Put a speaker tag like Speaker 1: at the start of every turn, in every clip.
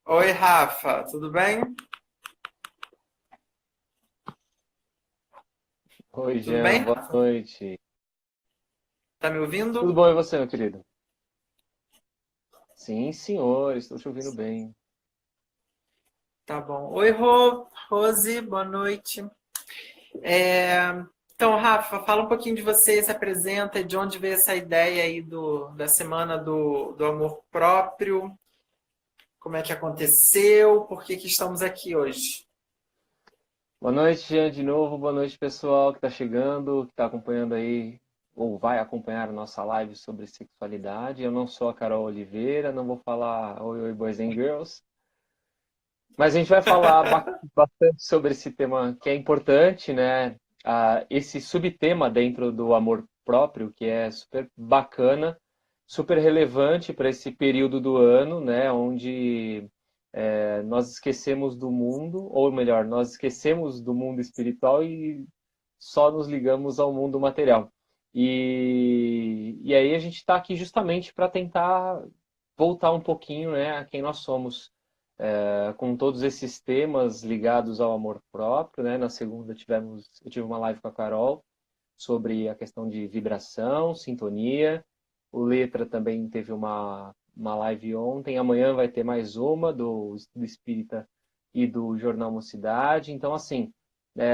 Speaker 1: Oi, Rafa, tudo bem?
Speaker 2: Oi,
Speaker 1: Tudo
Speaker 2: Jean,
Speaker 1: bem,
Speaker 2: boa
Speaker 1: Rafa?
Speaker 2: noite.
Speaker 1: Tá me
Speaker 2: Tudo
Speaker 1: ouvindo?
Speaker 2: bom e você, meu querido? Sim, senhor, estou te ouvindo bem.
Speaker 1: Tá bom. Oi, Rose, boa noite. É, Então, Rafa, fala um pouquinho de você, se apresenta, de onde veio essa ideia aí da semana do amor próprio, como é que aconteceu, por que que estamos aqui hoje?
Speaker 2: Boa noite, Jean, de novo. Boa noite, pessoal que está chegando, que está acompanhando aí, ou vai acompanhar a nossa live sobre sexualidade. Eu não sou a Carol Oliveira, não vou falar oi, oi, boys and girls, mas a gente vai falar bastante sobre esse tema que é importante, né? Esse subtema dentro do amor próprio, que é super bacana, super relevante para esse período do ano, né? Onde nós esquecemos do mundo, ou melhor, nós esquecemos do mundo espiritual e só nos ligamos ao mundo material. E aí a gente está aqui justamente para tentar voltar um pouquinho, né, a quem nós somos, com todos esses temas ligados ao amor próprio, né? Na segunda eu tive uma live com a Carol sobre a questão de vibração, sintonia. O Letra também teve uma live ontem. Amanhã vai ter mais uma do Espírita e do Jornal Mocidade. Então, assim,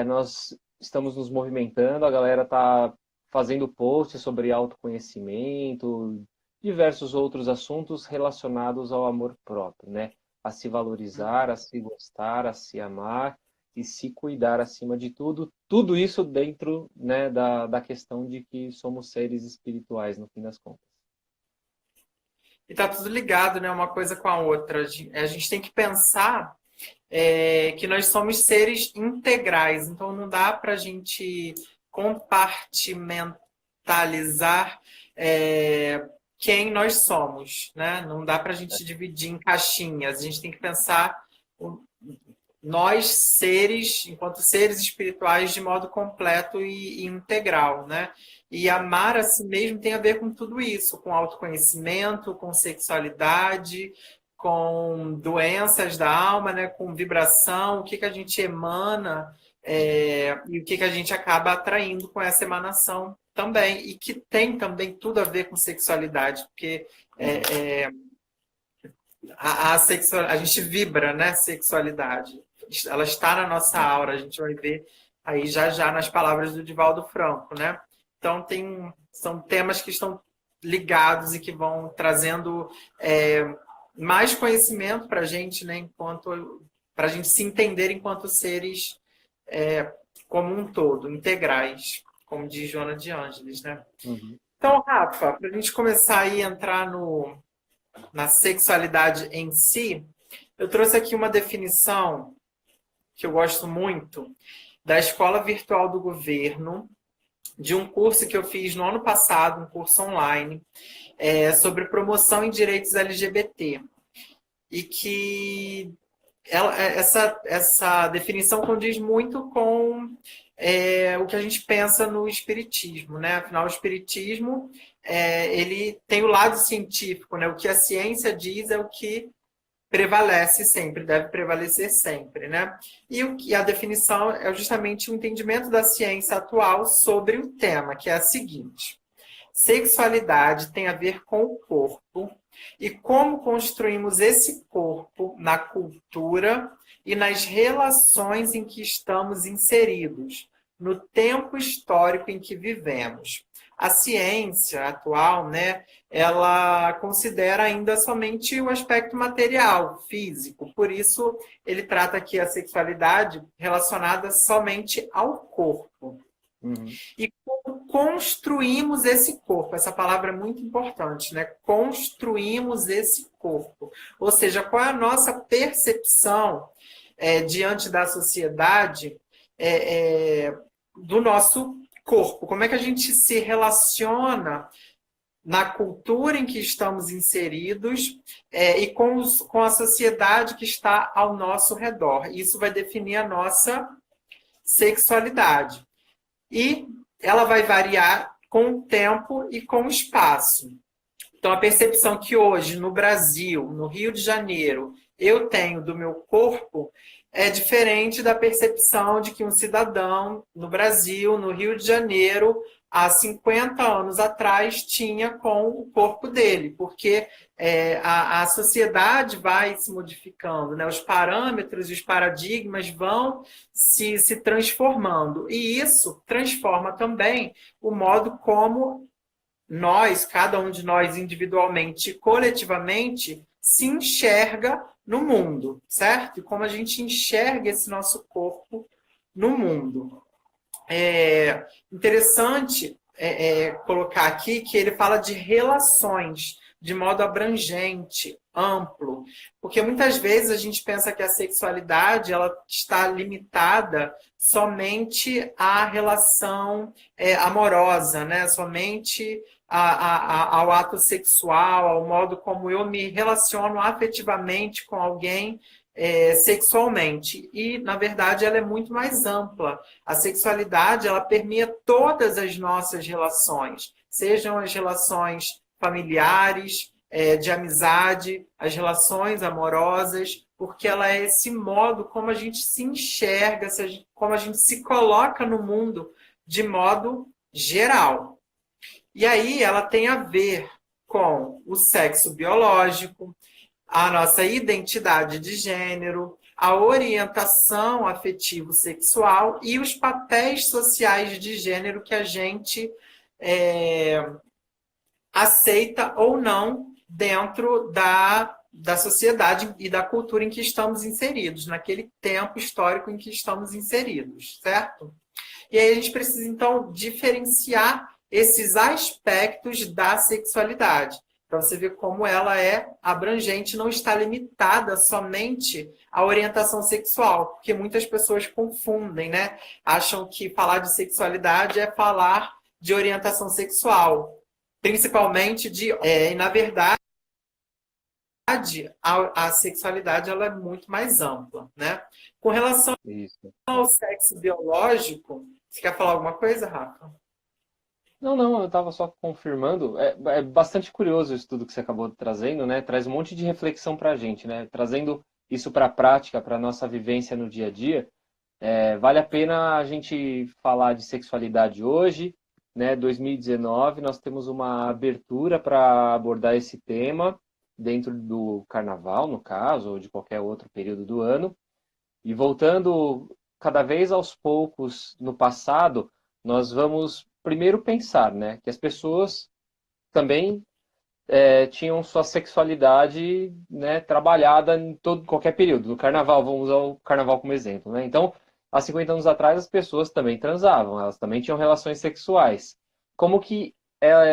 Speaker 2: nós estamos nos movimentando, a galera está fazendo posts sobre autoconhecimento, diversos outros assuntos relacionados ao amor próprio, né? A se valorizar, a se gostar, a se amar e se cuidar acima de tudo. Tudo isso dentro, né, da questão de que somos seres espirituais, no fim das contas.
Speaker 1: E tá tudo ligado, né, uma coisa com a outra. A gente tem que pensar que nós somos seres integrais, então não dá para a gente compartimentalizar quem nós somos, né? Não dá para a gente dividir em caixinhas. A gente tem que pensar nós seres, enquanto seres espirituais, de modo completo e integral, né? E amar a si mesmo tem a ver com tudo isso, com autoconhecimento, com sexualidade, com doenças da alma, né? Com vibração, o que que a gente emana e o que que a gente acaba atraindo com essa emanação também, e que tem também tudo a ver com sexualidade, porque
Speaker 2: Uhum.
Speaker 1: a gente vibra, né? Sexualidade. Ela está na nossa aura, a gente vai ver aí já já nas palavras do Divaldo Franco, né? Então são temas que estão ligados e que vão trazendo é, mais conhecimento para a gente, né? Enquanto para a gente se entender enquanto seres como um todo, integrais, como diz Joana de Ângeles, né?
Speaker 2: Uhum.
Speaker 1: Então, Rafa, para a gente começar aí a entrar na sexualidade em si, eu trouxe aqui uma definição que eu gosto muito da Escola Virtual do Governo, de um curso que eu fiz no ano passado, um curso online, sobre promoção em direitos LGBT. E que essa definição condiz muito com o que a gente pensa no espiritismo, né? Afinal, o espiritismo ele tem o lado científico, né? O que a ciência diz é o que prevalece sempre, deve prevalecer sempre, né? E a definição é justamente o entendimento da ciência atual sobre o tema, que é a seguinte: sexualidade tem a ver com o corpo e como construímos esse corpo na cultura e nas relações em que estamos inseridos, no tempo histórico em que vivemos. A ciência atual, né, ela considera ainda somente o aspecto material, físico. Por isso, ele trata aqui a sexualidade relacionada somente ao corpo.
Speaker 2: Uhum.
Speaker 1: E como construímos esse corpo. Essa palavra é muito importante, né? Construímos esse corpo. Ou seja, qual é a nossa percepção diante da sociedade do nosso corpo? Como é que a gente se relaciona na cultura em que estamos inseridos e com a sociedade que está ao nosso redor? Isso vai definir a nossa sexualidade. E ela vai variar com o tempo e com o espaço. Então, a percepção que hoje, no Brasil, no Rio de Janeiro, eu tenho do meu corpo é diferente da percepção de que um cidadão no Brasil, no Rio de Janeiro, há 50 anos atrás, tinha com o corpo dele, porque a sociedade vai se modificando, né? Os parâmetros e os paradigmas vão se transformando. E isso transforma também o modo como nós, cada um de nós individualmente e coletivamente, se enxerga no mundo, certo? E como a gente enxerga esse nosso corpo no mundo. É interessante colocar aqui que ele fala de relações de modo abrangente, amplo, porque muitas vezes a gente pensa que a sexualidade ela está limitada somente à relação amorosa, né? Somente ao ato sexual, ao modo como eu me relaciono afetivamente com alguém sexualmente. E, na verdade, ela é muito mais ampla. A sexualidade, ela permeia todas as nossas relações, sejam as relações familiares, de amizade, as relações amorosas, porque ela é esse modo como a gente se enxerga, como a gente se coloca no mundo de modo geral. E aí ela tem a ver com o sexo biológico, a nossa identidade de gênero, a orientação afetivo-sexual e os papéis sociais de gênero que a gente aceita ou não dentro da sociedade e da cultura em que estamos inseridos, naquele tempo histórico em que estamos inseridos, certo? E aí a gente precisa, então, diferenciar esses aspectos da sexualidade, para você ver como ela é abrangente, não está limitada somente à orientação sexual, porque muitas pessoas confundem, né? Acham que falar de sexualidade é falar de orientação sexual, principalmente e na verdade, a sexualidade ela é muito mais ampla, né? Com relação
Speaker 2: Isso.
Speaker 1: ao sexo biológico, você quer falar alguma coisa, Rafa?
Speaker 2: Não, não, eu estava só confirmando. É bastante curioso isso tudo que você acabou trazendo, né? Traz um monte de reflexão para a gente, né? Trazendo isso para a prática, para a nossa vivência no dia a dia. Vale a pena a gente falar de sexualidade hoje, né? 2019, nós temos uma abertura para abordar esse tema dentro do carnaval, no caso, ou de qualquer outro período do ano. E voltando cada vez aos poucos no passado, nós vamos primeiro pensar, né, que as pessoas também tinham sua sexualidade, né, trabalhada em qualquer período. Do carnaval, vamos usar o carnaval como exemplo, né? Então, há 50 anos atrás, as pessoas também transavam, elas também tinham relações sexuais. Como que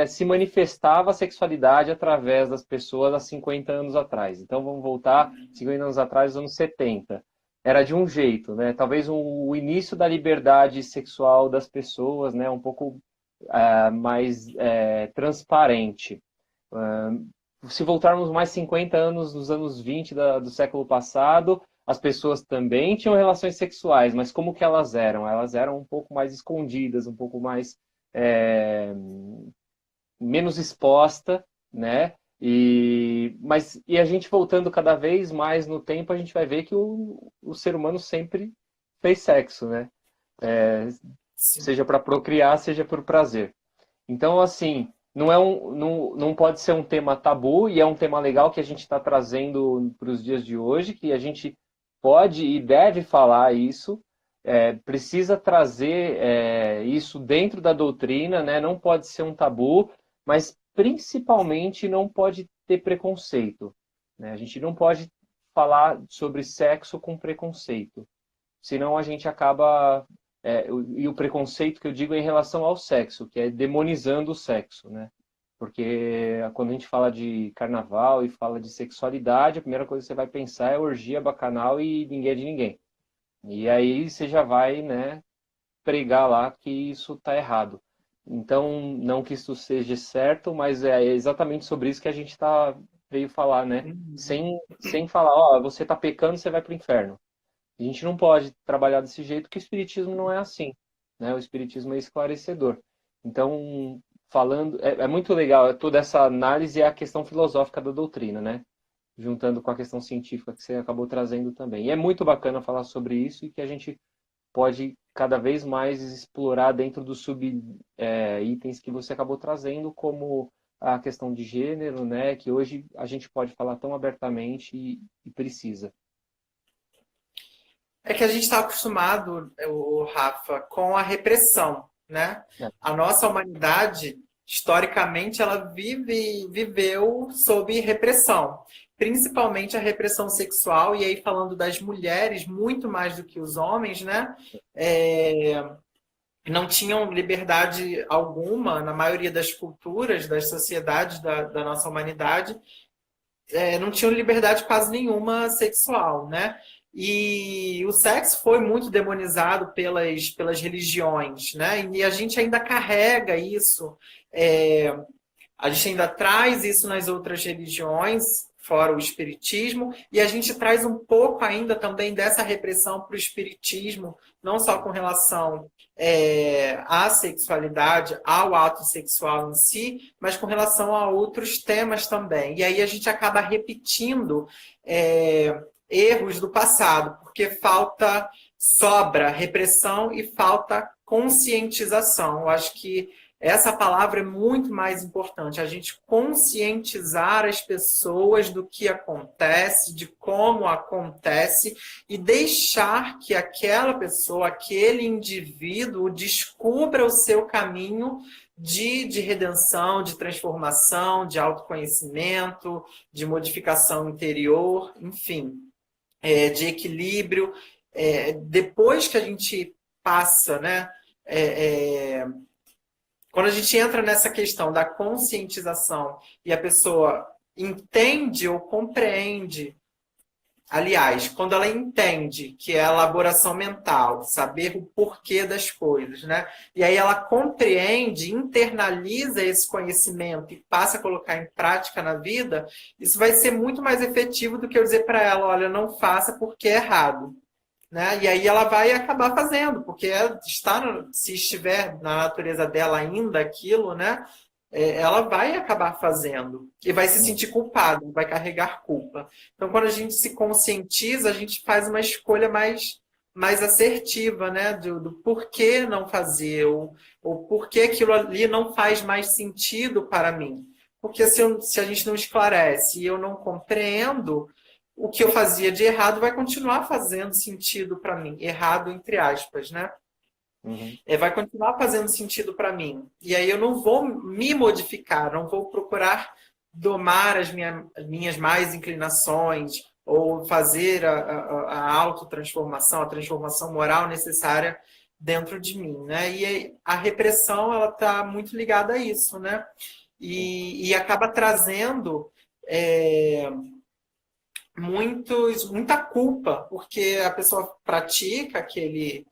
Speaker 2: se manifestava a sexualidade através das pessoas há 50 anos atrás? Então, vamos voltar 50 anos atrás, anos 70. Era de um jeito, né? Talvez o início da liberdade sexual das pessoas, né? Um pouco mais transparente. Se voltarmos mais 50 anos, nos anos 20 do século passado, as pessoas também tinham relações sexuais, mas como que elas eram? Elas eram um pouco mais escondidas, um pouco mais menos exposta, né? E a gente voltando cada vez mais no tempo, a gente vai ver que o ser humano sempre fez sexo, né?
Speaker 1: Sim.
Speaker 2: Seja para procriar, seja por prazer. Então, assim, não pode ser um tema tabu, e é um tema legal que a gente está trazendo para os dias de hoje, que a gente pode e deve falar isso, precisa trazer isso dentro da doutrina, né? Não pode ser um tabu, mas principalmente não pode ter preconceito, né? A gente não pode falar sobre sexo com preconceito, senão a gente acaba e o preconceito que eu digo é em relação ao sexo, que é demonizando o sexo, né? Porque quando a gente fala de carnaval e fala de sexualidade, a primeira coisa que você vai pensar é orgia, bacanal e ninguém é de ninguém. E aí você já vai, né, pregar lá que isso está errado. Então, não que isso seja certo, mas é exatamente sobre isso que a gente veio falar, né? Sem falar, ó, você está pecando, você vai para o inferno. A gente não pode trabalhar desse jeito, porque o espiritismo não é assim, né? O espiritismo é esclarecedor. Então, falando, é muito legal toda essa análise e a questão filosófica da doutrina, né? Juntando com a questão científica que você acabou trazendo também. E é muito bacana falar sobre isso e que a gente pode cada vez mais explorar dentro dos itens que você acabou trazendo, como a questão de gênero, né? Que hoje a gente pode falar tão abertamente e precisa.
Speaker 1: É que a gente está acostumado, o Rafa, com a repressão, né?
Speaker 2: É.
Speaker 1: A nossa humanidade, historicamente, ela viveu sob repressão, principalmente a repressão sexual, e aí falando das mulheres, muito mais do que os homens, né? É, não tinham liberdade alguma na maioria das culturas, das sociedades da nossa humanidade, não tinham liberdade quase nenhuma sexual, né? E o sexo foi muito demonizado pelas religiões, né? E a gente ainda carrega isso, é, a gente ainda traz isso nas outras religiões, fora o espiritismo, e a gente traz um pouco ainda também dessa repressão para o espiritismo, não só com relação à sexualidade, ao ato sexual em si, mas com relação a outros temas também. E aí a gente acaba repetindo erros do passado, porque sobra repressão e falta conscientização. Eu acho que essa palavra é muito mais importante, a gente conscientizar as pessoas do que acontece, de como acontece, e deixar que aquela pessoa, aquele indivíduo, descubra o seu caminho de redenção, de transformação, de autoconhecimento, de modificação interior, enfim, de equilíbrio. Depois que a gente passa, né? Quando a gente entra nessa questão da conscientização e a pessoa entende ou compreende, aliás, quando ela entende que é a elaboração mental, saber o porquê das coisas, né? E aí ela compreende, internaliza esse conhecimento e passa a colocar em prática na vida, isso vai ser muito mais efetivo do que eu dizer para ela, olha, não faça porque é errado. Né? E aí ela vai acabar fazendo, porque se estiver na natureza dela ainda aquilo, né? Ela vai acabar fazendo e vai se sentir culpada, vai carregar culpa. Então, quando a gente se conscientiza, a gente faz uma escolha mais assertiva, né? Do porquê não fazer, ou porquê aquilo ali não faz mais sentido para mim. Porque se a gente não esclarece e eu não compreendo, o que eu fazia de errado vai continuar fazendo sentido para mim. Errado, entre aspas, né?
Speaker 2: Uhum.
Speaker 1: Vai continuar fazendo sentido para mim. E aí eu não vou me modificar, não vou procurar domar as minhas mais inclinações ou fazer a autotransformação, a transformação moral necessária dentro de mim, né? E a repressão, ela está muito ligada a isso, né? E acaba trazendo muita culpa, porque a pessoa pratica aquele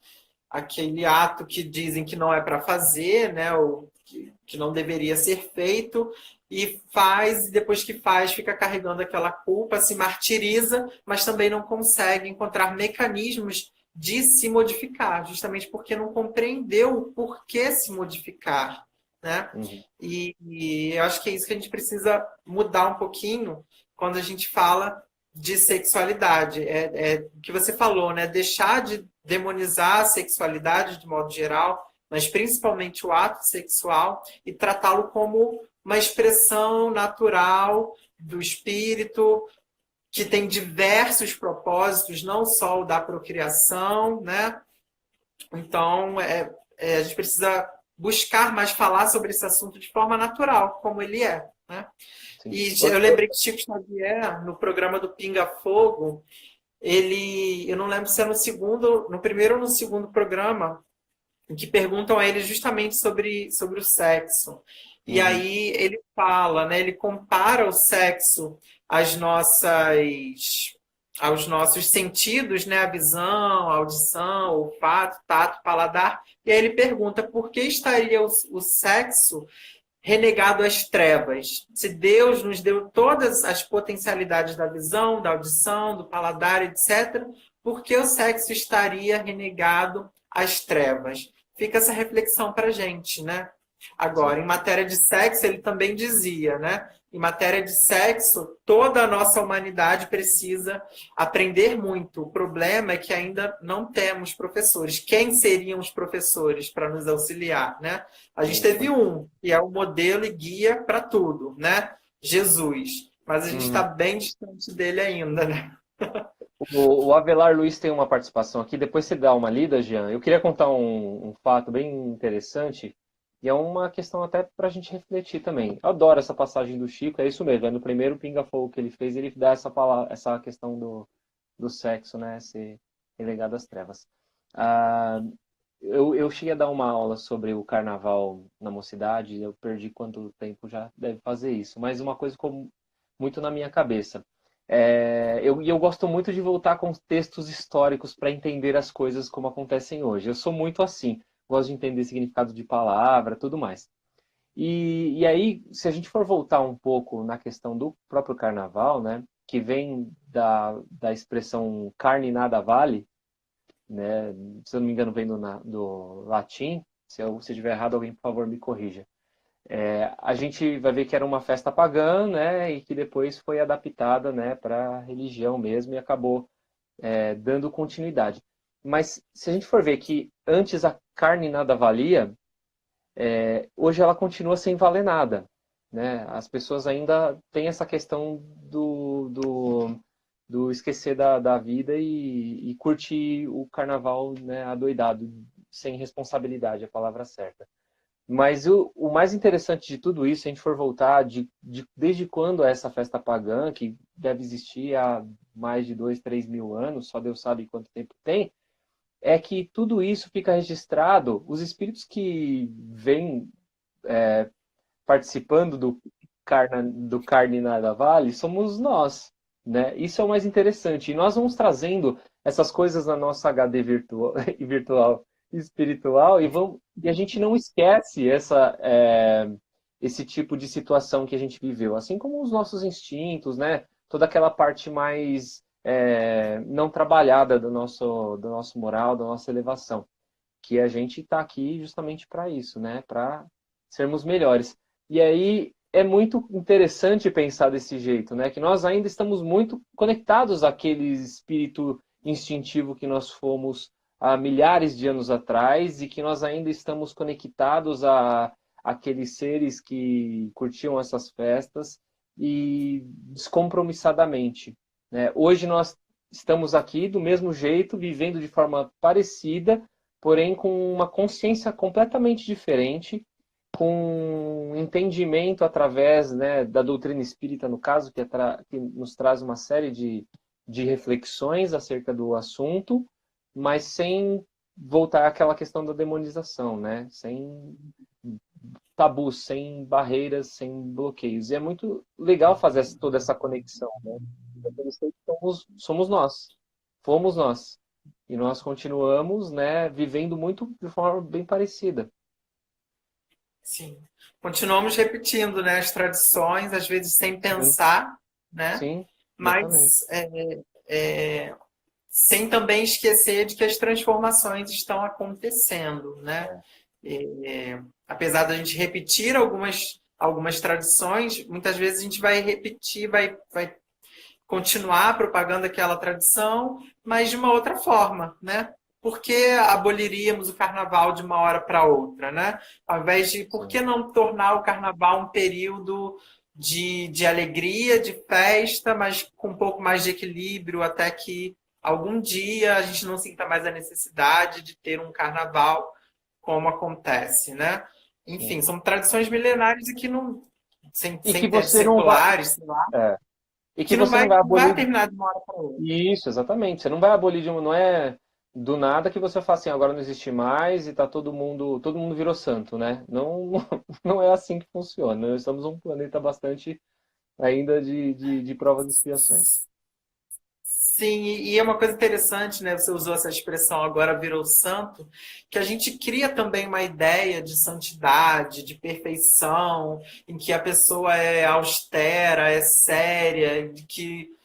Speaker 1: ato que dizem que não é para fazer, né? Ou que não deveria ser feito, e faz, e depois que faz, fica carregando aquela culpa, se martiriza, mas também não consegue encontrar mecanismos de se modificar, justamente porque não compreendeu o porquê se modificar, né?
Speaker 2: Uhum.
Speaker 1: E eu acho que é isso que a gente precisa mudar um pouquinho quando a gente fala de sexualidade. O que você falou, né? Deixar de demonizar a sexualidade de modo geral, mas principalmente o ato sexual, e tratá-lo como uma expressão natural do espírito, que tem diversos propósitos, não só o da procriação, né? Então, a gente precisa buscar mais falar sobre esse assunto de forma natural, como ele é, né?
Speaker 2: Sim.
Speaker 1: E eu lembrei que Chico Xavier, no programa do Pinga Fogo, eu não lembro se é no primeiro ou no segundo programa, em que perguntam a ele justamente sobre o sexo. E aí ele fala, né, ele compara o sexo aos nossos sentidos, né, a visão, a audição, o olfato, tato, paladar. E aí ele pergunta por que estaria o sexo renegado às trevas. Se Deus nos deu todas as potencialidades da visão, da audição, do paladar, etc., por que o sexo estaria renegado às trevas? Fica essa reflexão para a gente, né? Agora, em matéria de sexo, ele também dizia, né? Em matéria de sexo, toda a nossa humanidade precisa aprender muito. O problema é que ainda não temos professores. Quem seriam os professores para nos auxiliar, né? A gente teve um, que é o modelo e guia para tudo, né? Jesus. Mas a gente está
Speaker 2: Uhum.
Speaker 1: bem distante dele ainda, né?
Speaker 2: O Avelar Luiz tem uma participação aqui, depois você dá uma lida, Jean. Eu queria contar um fato bem interessante, e é uma questão até para a gente refletir também. Eu adoro essa passagem do Chico, é isso mesmo, é no primeiro Pinga Fogo que ele fez, ele dá essa, palavra, essa questão do sexo, né, ser relegado às trevas. Ah, eu cheguei a dar uma aula sobre o carnaval na mocidade, eu perdi quanto tempo já deve fazer isso, mas uma coisa ficou muito na minha cabeça. E eu gosto muito de voltar com textos históricos para entender as coisas como acontecem hoje. Eu sou muito assim, gosto de entender significado de palavra, tudo mais. E aí, se a gente for voltar um pouco na questão do próprio carnaval, né, que vem da expressão carne nada vale, né, se eu não me engano vem do latim, se eu estiver errado, alguém, por favor, me corrija. A gente vai ver que era uma festa pagã, né, e que depois foi adaptada, né, para a religião mesmo e acabou dando continuidade. Mas se a gente for ver que antes a carne nada valia, hoje ela continua sem valer nada, né? As pessoas ainda têm essa questão do esquecer da vida e curtir o carnaval, né, adoidado, sem responsabilidade, a palavra certa. Mas o mais interessante de tudo isso, se a gente for voltar desde quando é essa festa pagã, que deve existir há mais de 2, 3 mil anos, só Deus sabe quanto tempo tem, é que tudo isso fica registrado, os espíritos que vêm participando do Carne Nada Vale somos nós, né? Isso é o mais interessante. E nós vamos trazendo essas coisas na nossa HD virtual, virtual e espiritual e a gente não esquece esse tipo de situação que a gente viveu, assim como os nossos instintos, né? Toda aquela parte mais não trabalhada do nosso moral, da nossa elevação, que a gente está aqui justamente para isso, né? Para sermos melhores. E aí é muito interessante pensar desse jeito, né? Que nós ainda estamos muito conectados àquele espírito instintivo que nós fomos há milhares de anos atrás e que nós ainda estamos conectados a aqueles seres que curtiam essas festas e descompromissadamente, né? Hoje nós estamos aqui do mesmo jeito, vivendo de forma parecida, porém com uma consciência completamente diferente, com entendimento através, né, da doutrina espírita, no caso, que nos traz uma série de reflexões acerca do assunto, mas sem voltar àquela questão da demonização, né? Sem tabus, sem barreiras, sem bloqueios. E é muito legal fazer toda essa conexão, né? Somos nós, fomos nós. E nós continuamos, né, vivendo muito de forma bem parecida.
Speaker 1: Sim. Continuamos repetindo, né, as tradições, às vezes sem
Speaker 2: Sim,
Speaker 1: pensar, né?
Speaker 2: sim, exatamente.
Speaker 1: Mas sem também esquecer de que as transformações estão acontecendo, né? Apesar da gente repetir algumas tradições, muitas vezes a gente vai repetir, vai continuar propagando aquela tradição, mas de uma outra forma, né? Por que aboliríamos o carnaval de uma hora para outra, né? Ao invés de, por que
Speaker 2: Sim.
Speaker 1: não tornar o carnaval um período de alegria, de festa, mas com um pouco mais de equilíbrio, até que algum dia a gente não sinta mais a necessidade de ter um carnaval como acontece, né? Enfim,
Speaker 2: Sim.
Speaker 1: são tradições milenares e que não,
Speaker 2: E que
Speaker 1: sem ter
Speaker 2: você não vai,
Speaker 1: seculares, sei lá,
Speaker 2: e que
Speaker 1: que não
Speaker 2: você não
Speaker 1: vai,
Speaker 2: vai
Speaker 1: não vai
Speaker 2: abolir.
Speaker 1: terminar de uma hora para outra.
Speaker 2: Isso, exatamente. Você não vai abolir não é do nada que você fala assim, agora não existe mais e tá todo mundo virou santo, né? Não, não é assim que funciona. Nós estamos um planeta bastante ainda de provas e expiações.
Speaker 1: Sim, e é uma coisa interessante, né? Você usou essa expressão agora virou santo, que a gente cria também uma ideia de santidade, de perfeição, em que a pessoa é austera, é séria, de que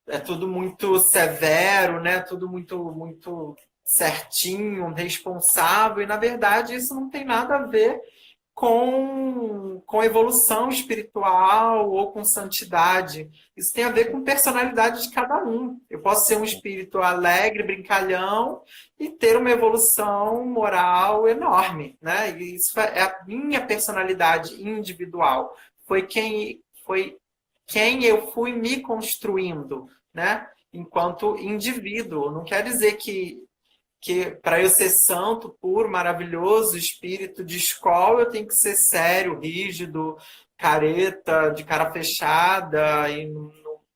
Speaker 1: é tudo muito severo, né? Tudo muito certinho, responsável, e na verdade isso não tem nada a ver com evolução espiritual ou com santidade. Isso tem a ver com personalidade de cada um. Eu posso ser um espírito alegre, brincalhão e ter uma evolução moral enorme, né? E isso é a minha personalidade individual. Foi quem eu fui me construindo, né? Enquanto indivíduo. Não quer dizer que para eu ser santo, puro, maravilhoso, espírito de escola, eu tenho que ser sério, rígido, careta, de cara fechada e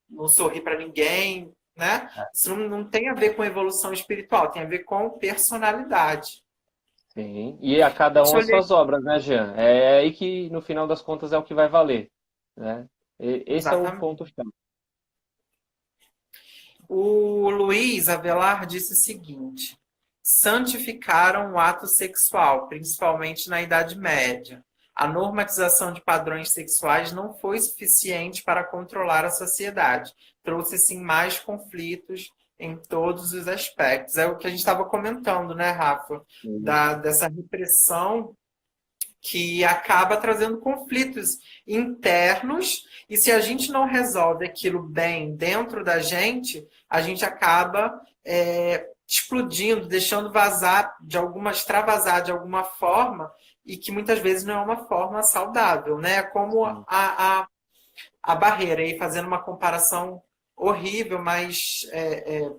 Speaker 1: não sorrir para ninguém, né? Isso não tem a ver com evolução espiritual, tem a ver com personalidade.
Speaker 2: Sim. E a cada um
Speaker 1: Deixa eu
Speaker 2: as
Speaker 1: ler.
Speaker 2: suas obras, né, Jean? É aí que, no final das contas, é o que vai valer, né? Esse é o
Speaker 1: Exatamente.
Speaker 2: ponto-chave.
Speaker 1: O Luiz Avelar disse o seguinte: santificaram o ato sexual, principalmente na Idade Média. A normatização de padrões sexuais não foi suficiente para controlar a sociedade. Trouxe, sim, mais conflitos em todos os aspectos. É o que a gente estava comentando, né, Rafa? Dessa repressão que acaba trazendo conflitos internos, e se a gente não resolve aquilo bem dentro da gente, a gente acaba explodindo, deixando vazar extravasar de alguma forma, e que muitas vezes não é uma forma saudável, né? Como a barreira, aí fazendo uma comparação horrível, mas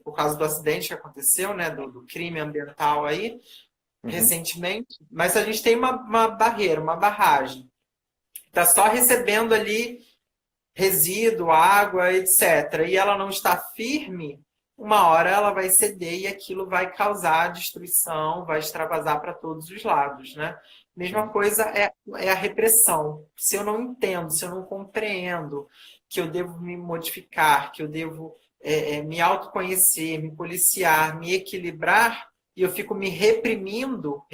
Speaker 1: por causa do acidente que aconteceu, né, do crime ambiental aí,
Speaker 2: Uhum.
Speaker 1: recentemente, mas a gente tem uma barreira, uma barragem. Está só recebendo ali resíduo, água, etc. E ela não está firme, uma hora ela vai ceder e aquilo vai causar destruição, vai extravasar para todos os lados, né? Mesma
Speaker 2: Sim.
Speaker 1: coisa é a repressão. Se eu não entendo, se eu não compreendo que eu devo me modificar, que eu devo me autoconhecer, me policiar, me equilibrar, e eu fico me reprimindo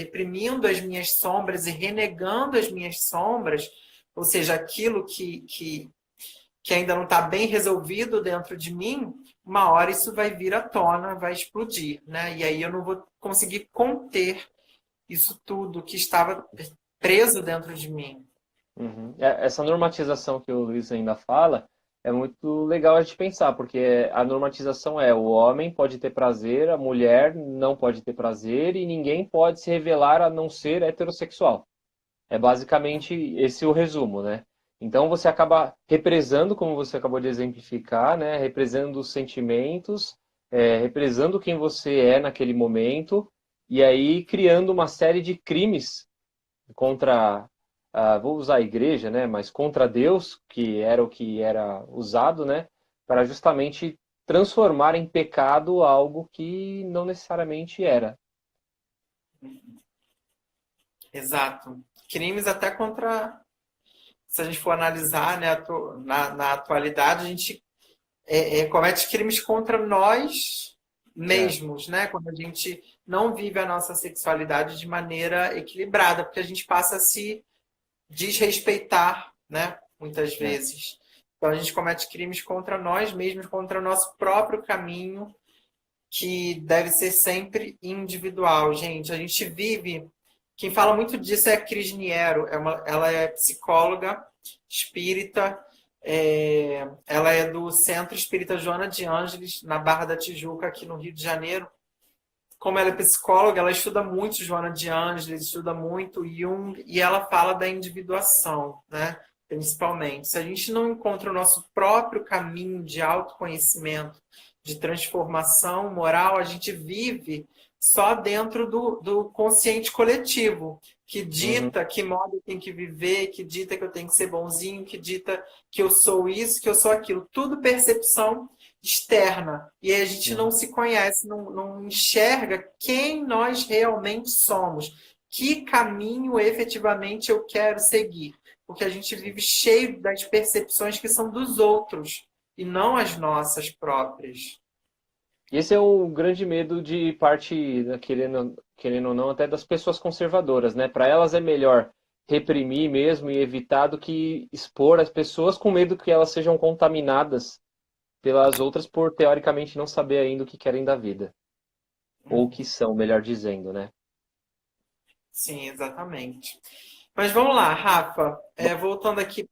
Speaker 1: as minhas sombras e renegando as minhas sombras, ou seja, aquilo que ainda não está bem resolvido dentro de mim, uma hora isso vai vir à tona, vai explodir, né? E aí eu não vou conseguir conter isso tudo que estava preso dentro de mim.
Speaker 2: Uhum. Essa normatização que o Luiz ainda fala é muito legal a gente pensar, porque a normatização é o homem pode ter prazer, a mulher não pode ter prazer e ninguém pode se revelar a não ser heterossexual. É basicamente esse o resumo, né? Então você acaba represando, como você acabou de exemplificar, né? Represando os sentimentos, represando quem você é naquele momento, e aí criando uma série de crimes contra, vou usar a igreja, né? Mas contra Deus, que era o que era usado, né? Para justamente transformar em pecado algo que não necessariamente era.
Speaker 1: Exato. Crimes até contra, se a gente for analisar, né, na atualidade, a gente comete crimes contra nós
Speaker 2: É.
Speaker 1: mesmos, né? Quando a gente não vive a nossa sexualidade de maneira equilibrada, porque a gente passa a se desrespeitar, né? Muitas
Speaker 2: É.
Speaker 1: vezes. Então a gente comete crimes contra nós mesmos, contra o nosso próprio caminho, que deve ser sempre individual, gente. A gente vive. Quem fala muito disso é a Cris Niero. Ela é psicóloga espírita. Ela é do Centro Espírita Joana de Ângeles, na Barra da Tijuca, aqui no Rio de Janeiro. Como ela é psicóloga, ela estuda muito Joana de Ângeles, estuda muito Jung, e ela fala da individuação, né? Principalmente. Se a gente não encontra o nosso próprio caminho de autoconhecimento, de transformação moral, a gente vive só dentro do consciente coletivo, que
Speaker 2: Uhum.
Speaker 1: dita que modo eu tenho que viver, que dita que eu tenho que ser bonzinho, que dita que eu sou isso, que eu sou aquilo. Tudo percepção externa. E aí a gente não
Speaker 2: Uhum.
Speaker 1: se conhece, não enxerga quem nós realmente somos, que caminho efetivamente eu quero seguir. Porque a gente vive cheio das percepções que são dos outros e não as nossas próprias.
Speaker 2: Esse é o grande medo de parte, né, querendo ou não, até das pessoas conservadoras, né? Para elas é melhor reprimir mesmo e evitar do que expor as pessoas com medo que elas sejam contaminadas pelas outras por teoricamente não saber ainda o que querem da vida. Ou o que são, melhor dizendo, né?
Speaker 1: Sim, exatamente. Mas vamos lá, Rafa, voltando aqui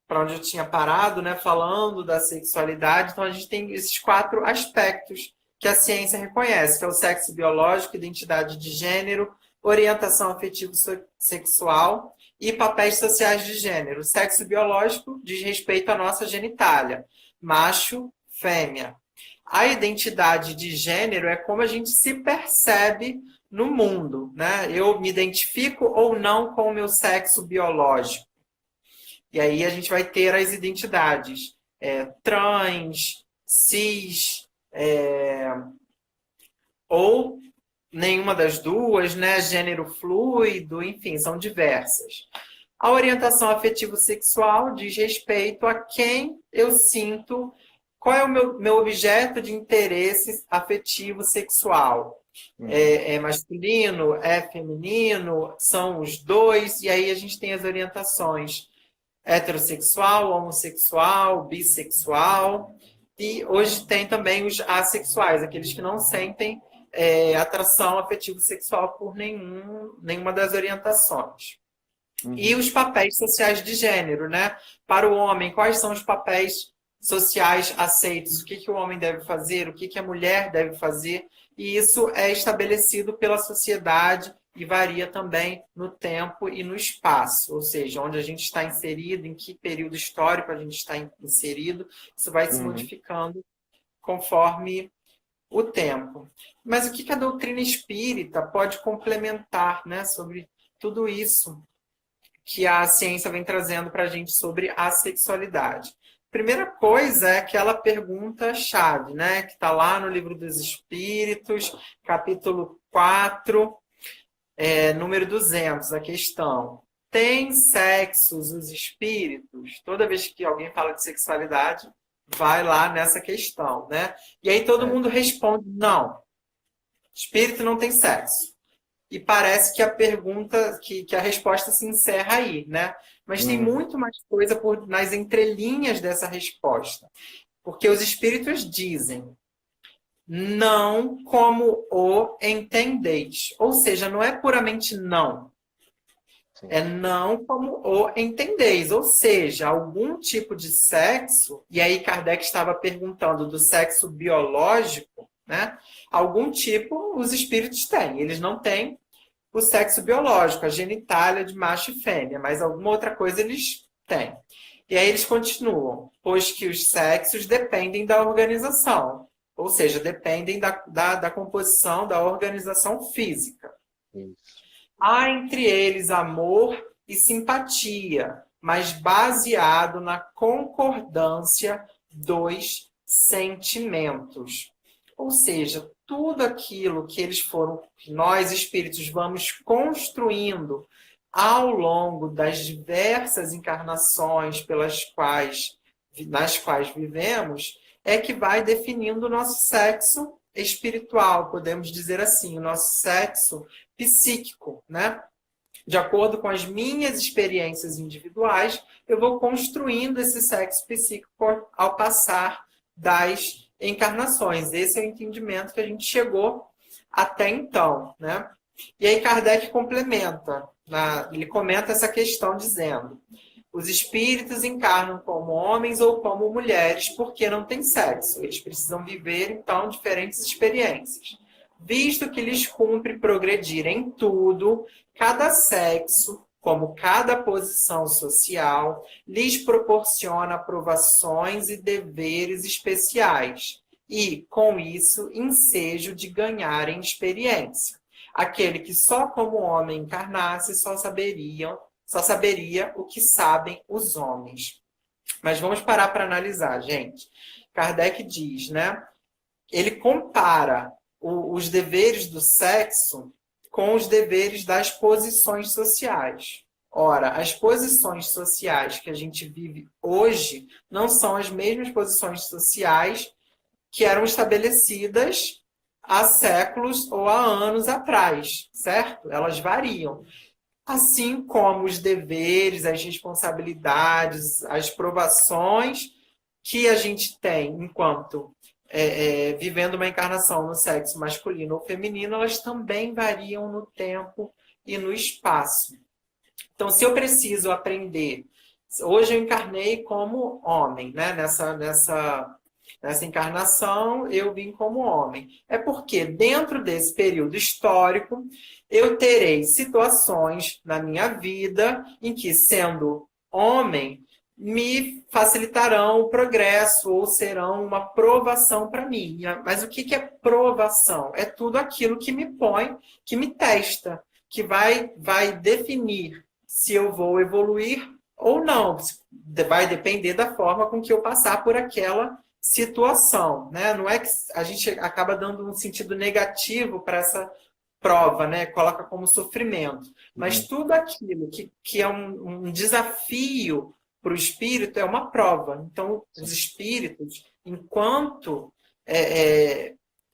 Speaker 1: para onde eu tinha parado, né, falando da sexualidade, então a gente tem esses 4 aspectos que a ciência reconhece, que é o sexo biológico, identidade de gênero, orientação afetivo-sexual e papéis sociais de gênero. O sexo biológico diz respeito à nossa genitália, macho, fêmea. A identidade de gênero é como a gente se percebe no mundo, né? Eu me identifico ou não com o meu sexo biológico. E aí a gente vai ter as identidades trans, cis, ou nenhuma das duas, né? Gênero fluido, enfim, são diversas. A orientação afetivo-sexual diz respeito a quem eu sinto, qual é o meu objeto de interesse afetivo-sexual. É masculino, é feminino, são os dois, e aí a gente tem as orientações heterossexual, homossexual, bissexual, e hoje tem também os assexuais, aqueles que não sentem atração afetivo-sexual por nenhuma das orientações. E os papéis sociais de gênero, né? Para o homem, quais são os papéis sociais aceitos? O que o homem deve fazer? O que a mulher deve fazer? E isso é estabelecido pela sociedade e varia também no tempo e no espaço, ou seja, onde a gente está inserido, em que período histórico a gente está inserido, isso vai se modificando conforme o tempo. Mas o que a doutrina espírita pode complementar, né, sobre tudo isso que a ciência vem trazendo para a gente sobre a sexualidade? Primeira coisa é aquela pergunta-chave, né, que está lá no Livro dos Espíritos, capítulo 4, número 200, a questão: tem sexos os espíritos? Toda vez que alguém fala de sexualidade, vai lá nessa questão, né? E aí todo mundo responde: não, espírito não tem sexo. E parece que a pergunta, que a resposta se encerra aí, né? Mas tem muito mais coisa nas entrelinhas dessa resposta. Porque os espíritos dizem: não como o entendeis. Ou seja, não é puramente não. Sim. É não como o entendeis. Ou seja, algum tipo de sexo, e aí Kardec estava perguntando do sexo biológico, né? Algum tipo os espíritos têm. Eles não têm o sexo biológico, a genitália de macho e fêmea, mas alguma outra coisa eles têm. E aí eles continuam, pois que os sexos dependem da organização, ou seja, dependem da composição, da organização física. Isso. Há entre eles amor e simpatia, mas baseado na concordância dos sentimentos. Ou seja, tudo aquilo que que nós espíritos vamos construindo ao longo das diversas encarnações nas quais vivemos, é que vai definindo o nosso sexo espiritual, podemos dizer assim, o nosso sexo psíquico, né? De acordo com as minhas experiências individuais, eu vou construindo esse sexo psíquico ao passar das encarnações. Esse é o entendimento que a gente chegou até então, né? E aí Kardec complementa, ele comenta essa questão dizendo: os espíritos encarnam como homens ou como mulheres porque não têm sexo. Eles precisam viver, então, diferentes experiências. Visto que lhes cumpre progredir em tudo, cada sexo, como cada posição social, lhes proporciona aprovações e deveres especiais, e, com isso, ensejo de ganharem experiência. Aquele que só como homem encarnasse só saberia o que sabem os homens. Mas vamos parar para analisar, gente. Kardec diz, né? Ele compara os deveres do sexo com os deveres das posições sociais. Ora, as posições sociais que a gente vive hoje não são as mesmas posições sociais que eram estabelecidas há séculos ou há anos atrás, certo? Elas variam. Assim como os deveres, as responsabilidades, as provações que a gente tem enquanto vivendo uma encarnação no sexo masculino ou feminino, elas também variam no tempo e no espaço. Então, se eu preciso aprender, hoje eu encarnei como homem, né? Nessa encarnação, eu vim como homem. É porque dentro desse período histórico, eu terei situações na minha vida em que, sendo homem, me facilitarão o progresso ou serão uma provação para mim. Mas o que é provação? É tudo aquilo que me põe, que me testa, que vai definir se eu vou evoluir ou não. Vai depender da forma com que eu passar por aquela situação, né? Não é que a gente acaba dando um sentido negativo para essa prova, né? Coloca como sofrimento. Mas tudo aquilo que é um desafio para o espírito é uma prova. Então, os espíritos, enquanto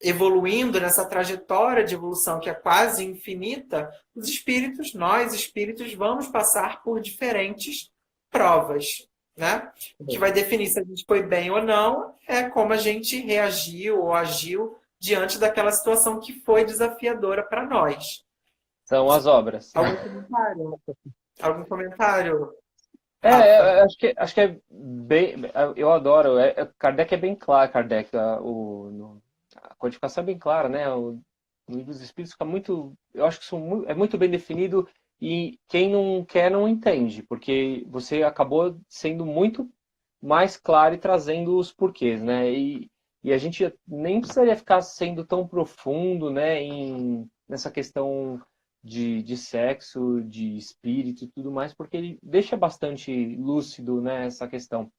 Speaker 1: evoluindo nessa trajetória de evolução que é quase infinita, os espíritos, nós espíritos, vamos passar por diferentes provas, né? O que vai definir se a gente foi bem ou não é como a gente reagiu ou agiu diante daquela situação que foi desafiadora para nós.
Speaker 2: São as obras.
Speaker 1: Algum comentário? Algum comentário,
Speaker 2: É,
Speaker 1: Rafa?
Speaker 2: acho que é bem. Eu adoro. Kardec é bem claro, Kardec. A codificação é bem clara, né? O livro dos Espíritos fica muito. Eu acho que é muito bem definido e quem não quer não entende, porque você acabou sendo muito mais claro e trazendo os porquês, né? E a gente nem precisaria ficar sendo tão profundo, né, nessa questão de sexo, de espírito e tudo mais, porque ele deixa bastante lúcido, né, essa questão.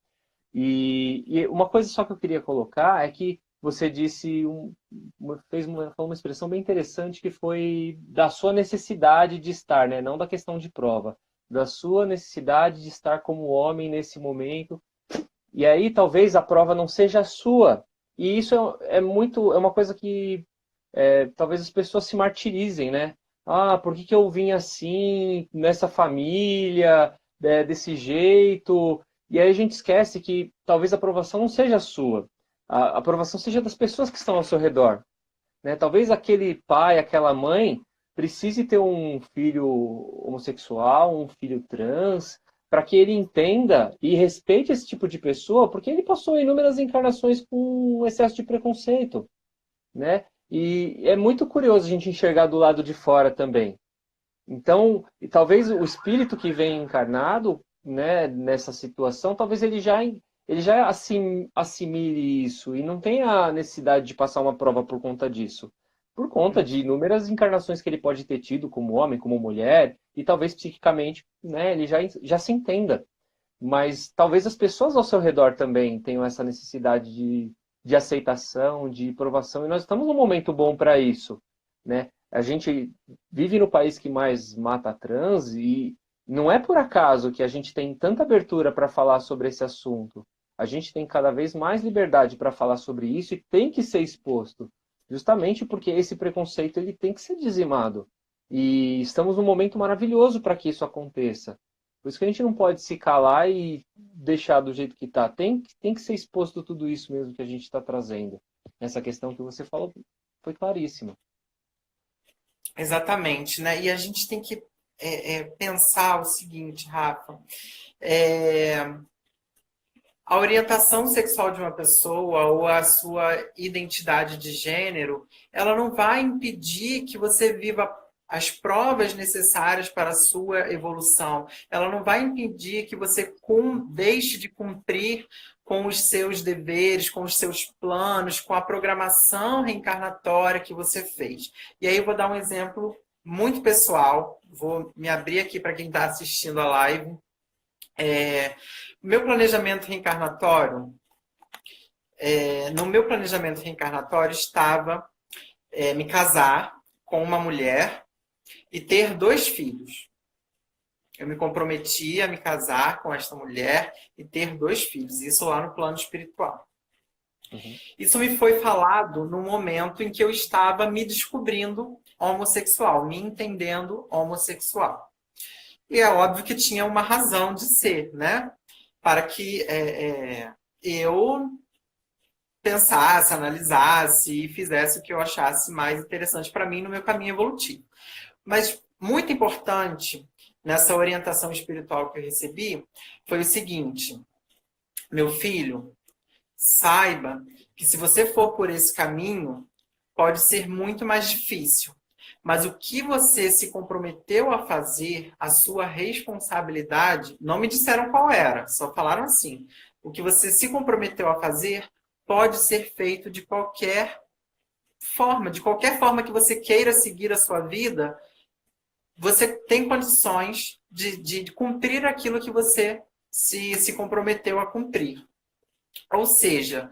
Speaker 2: E uma coisa só que eu queria colocar é que você disse, falou uma expressão bem interessante que foi da sua necessidade de estar, né, não da questão de prova, da sua necessidade de estar como homem nesse momento. E aí talvez a prova não seja a sua. E isso é uma coisa que talvez as pessoas se martirizem, né? Ah, por que que eu vim assim, nessa família, desse jeito? E aí a gente esquece que talvez a aprovação não seja a sua. A aprovação seja das pessoas que estão ao seu redor, né? Talvez aquele pai, aquela mãe precise ter um filho homossexual, um filho trans, para que ele entenda e respeite esse tipo de pessoa, porque ele passou inúmeras encarnações com um excesso de preconceito, né? E é muito curioso a gente enxergar do lado de fora também. Então, e talvez o espírito que vem encarnado, né, nessa situação, talvez ele já assimile isso e não tenha a necessidade de passar uma prova por conta disso. Por conta de inúmeras encarnações que ele pode ter tido como homem, como mulher, e talvez psiquicamente, né, ele já se entenda. Mas talvez as pessoas ao seu redor também tenham essa necessidade de aceitação, de provação, e nós estamos num momento bom para isso, né? A gente vive no país que mais mata trans e não é por acaso que a gente tem tanta abertura para falar sobre esse assunto. A gente tem cada vez mais liberdade para falar sobre isso e tem que ser exposto, justamente porque esse preconceito ele tem que ser dizimado. E estamos num momento maravilhoso para que isso aconteça. Por isso que a gente não pode se calar e deixar do jeito que está. Tem que ser exposto tudo isso mesmo que a gente está trazendo. Essa questão que você falou foi claríssima.
Speaker 1: Exatamente, né? E a gente tem que pensar o seguinte, Rafa. É, a orientação sexual de uma pessoa ou a sua identidade de gênero, ela não vai impedir que você viva as provas necessárias para a sua evolução. Ela não vai impedir que você deixe de cumprir com os seus deveres, com os seus planos, com a programação reencarnatória que você fez. E aí eu vou dar um exemplo muito pessoal. Vou me abrir aqui para quem está assistindo a live. Meu planejamento reencarnatório, no meu planejamento reencarnatório estava me casar com uma mulher e ter 2 filhos. Eu me comprometi a me casar com esta mulher e ter 2 filhos. Isso lá no plano espiritual. Uhum. Isso me foi falado no momento em que eu estava me descobrindo homossexual, me entendendo homossexual. E é óbvio que tinha uma razão de ser, né? Para que eu pensasse, analisasse e fizesse o que eu achasse mais interessante para mim no meu caminho evolutivo. Mas muito importante, nessa orientação espiritual que eu recebi foi o seguinte: meu filho, saiba que se você for por esse caminho, pode ser muito mais difícil. Mas o que você se comprometeu a fazer, a sua responsabilidade, não me disseram qual era, só falaram assim. O que você se comprometeu a fazer pode ser feito de qualquer forma que você queira seguir a sua vida, você tem condições de cumprir aquilo que você se comprometeu a cumprir. Ou seja,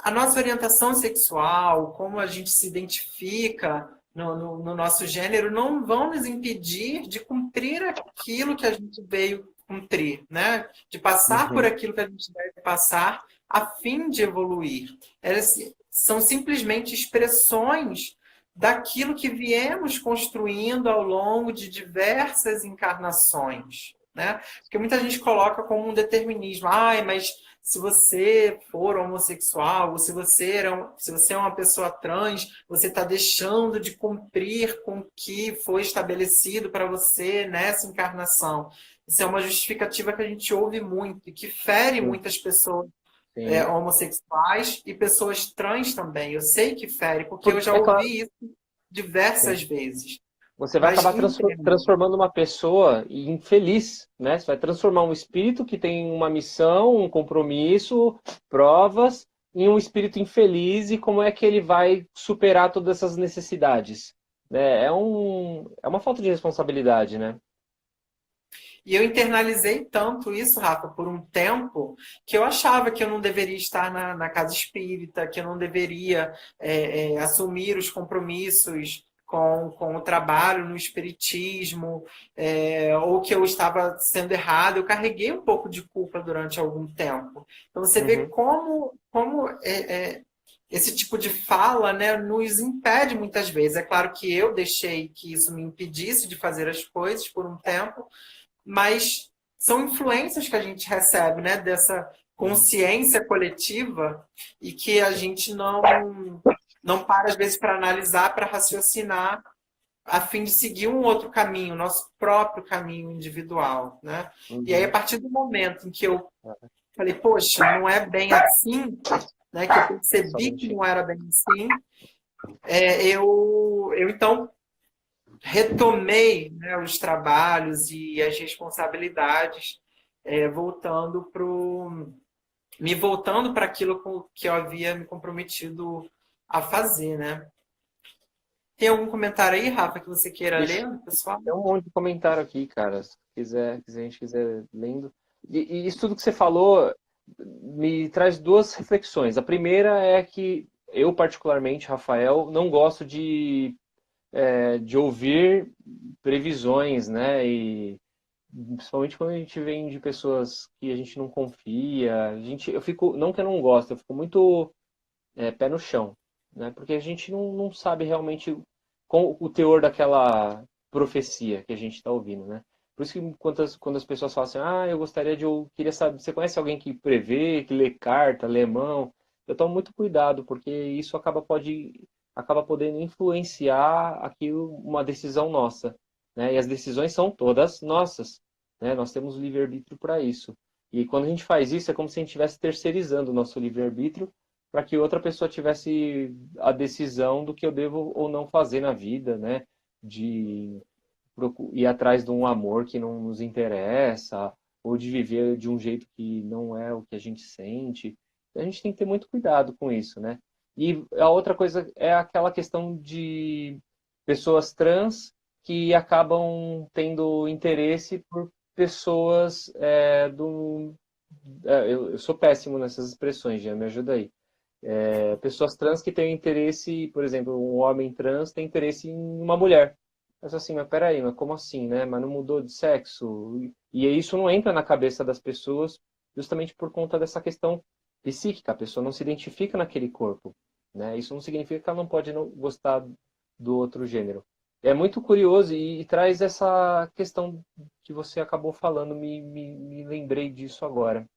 Speaker 1: a nossa orientação sexual, como a gente se identifica no nosso gênero, não vão nos impedir de cumprir aquilo que a gente veio cumprir, né? De passar por
Speaker 2: Uhum.
Speaker 1: aquilo que a gente deve passar a fim de evoluir. Elas são simplesmente expressões daquilo que viemos construindo ao longo de diversas encarnações, né? Porque muita gente coloca como um determinismo. Ai, mas se você for homossexual, ou se você é uma pessoa trans, você está deixando de cumprir com o que foi estabelecido para você nessa encarnação. Isso é uma justificativa que a gente ouve muito e que fere
Speaker 2: Sim,
Speaker 1: muitas pessoas
Speaker 2: sim.
Speaker 1: homossexuais e pessoas trans também. Eu sei que fere, porque eu já
Speaker 2: É claro,
Speaker 1: ouvi isso
Speaker 2: sim.
Speaker 1: diversas vezes.
Speaker 2: Você vai
Speaker 1: Mas
Speaker 2: acabar
Speaker 1: entenda,
Speaker 2: transformando uma pessoa infeliz, né? Você vai transformar um espírito que tem uma missão, um compromisso, provas, em um espírito infeliz e como é que ele vai superar todas essas necessidades, né? É uma falta de responsabilidade, né?
Speaker 1: e eu internalizei tanto isso, Rafa, por um tempo, que eu achava que eu não deveria estar na casa espírita, que eu não deveria assumir os compromissos com o trabalho no espiritismo, ou que eu estava sendo errado. Eu carreguei um pouco de culpa durante algum tempo. Então você vê
Speaker 2: Uhum,
Speaker 1: como esse tipo de fala, né, nos impede muitas vezes. É claro que eu deixei que isso me impedisse de fazer as coisas por um tempo, mas são influências que a gente recebe, né, dessa
Speaker 2: uhum.
Speaker 1: consciência coletiva e que a gente não para às vezes para analisar, para raciocinar, a fim de seguir um outro caminho, nosso próprio caminho individual, né? E aí a
Speaker 2: Uhum.
Speaker 1: partir do momento em que eu falei, poxa, não é bem assim, né, que eu
Speaker 2: É
Speaker 1: percebi que
Speaker 2: somente.
Speaker 1: não era bem assim, eu então retomei, né, os trabalhos e as responsabilidades, voltando me voltando para aquilo que eu havia me comprometido a fazer, né? Tem algum comentário aí, Rafa, que você queira
Speaker 2: Ixi,
Speaker 1: ler, pessoal?
Speaker 2: tem um monte de comentário aqui, cara. Se a gente quiser lendo. E isso tudo que você falou me traz duas reflexões. A primeira é que eu, particularmente, Rafael, não gosto de ouvir previsões, né? E principalmente quando a gente vem de pessoas que a gente não confia, eu fico, não que eu não gosto, eu fico muito pé no chão, né? Porque a gente não sabe realmente com o teor daquela profecia que a gente está ouvindo, né? Por isso que quando as pessoas falam assim, eu gostaria eu queria saber, você conhece alguém que prevê, que lê carta, lê mão? Eu tomo muito cuidado, porque isso acaba podendo influenciar aquilo, uma decisão nossa, né? E as decisões são todas nossas, né? Nós temos livre-arbítrio para isso. E quando a gente faz isso, é como se a gente estivesse terceirizando o nosso livre-arbítrio para que outra pessoa tivesse a decisão do que eu devo ou não fazer na vida, né? De ir atrás de um amor que não nos interessa, ou de viver de um jeito que não é o que a gente sente. A gente tem que ter muito cuidado com isso, né? E a outra coisa é aquela questão de pessoas trans que acabam tendo interesse por pessoas eu sou péssimo nessas expressões, já me ajuda aí. Pessoas trans que têm interesse, por exemplo, um homem trans tem interesse em uma mulher. Mas assim, mas peraí, mas como assim, né? Mas não mudou de sexo? E isso não entra na cabeça das pessoas justamente por conta dessa questão psíquica. A pessoa não se identifica naquele corpo, né? Isso não significa que ela não pode não gostar do outro gênero. É muito curioso e traz essa questão que você acabou falando, me lembrei disso agora.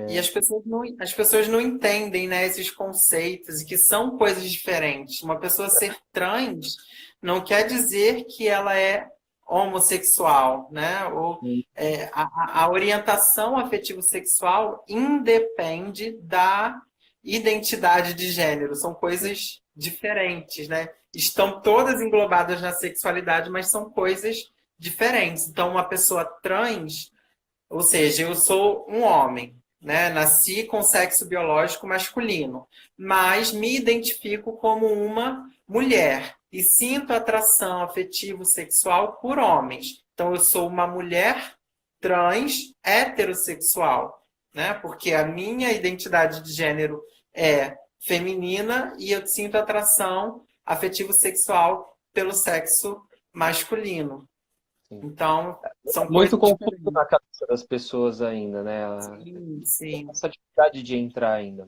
Speaker 1: E as pessoas não entendem, né, esses conceitos e que são coisas diferentes. Uma pessoa ser trans não quer dizer que ela é homossexual, né? Ou, a orientação afetivo-sexual independe da identidade de gênero. São coisas diferentes, né? Estão todas englobadas na sexualidade, mas são coisas diferentes. Então, uma pessoa trans, ou seja, eu sou um homem, né? Nasci com sexo biológico masculino, mas me identifico como uma mulher e sinto atração afetivo-sexual por homens. Então, eu sou uma mulher trans heterossexual, né? Porque a minha identidade de gênero é feminina e eu sinto atração afetivo-sexual pelo sexo masculino.
Speaker 2: Sim.
Speaker 1: Então, são
Speaker 2: Muito
Speaker 1: coisas
Speaker 2: confuso
Speaker 1: diferentes.
Speaker 2: na cabeça das pessoas ainda, né?
Speaker 1: Sim, sim.
Speaker 2: Essa dificuldade de entrar ainda.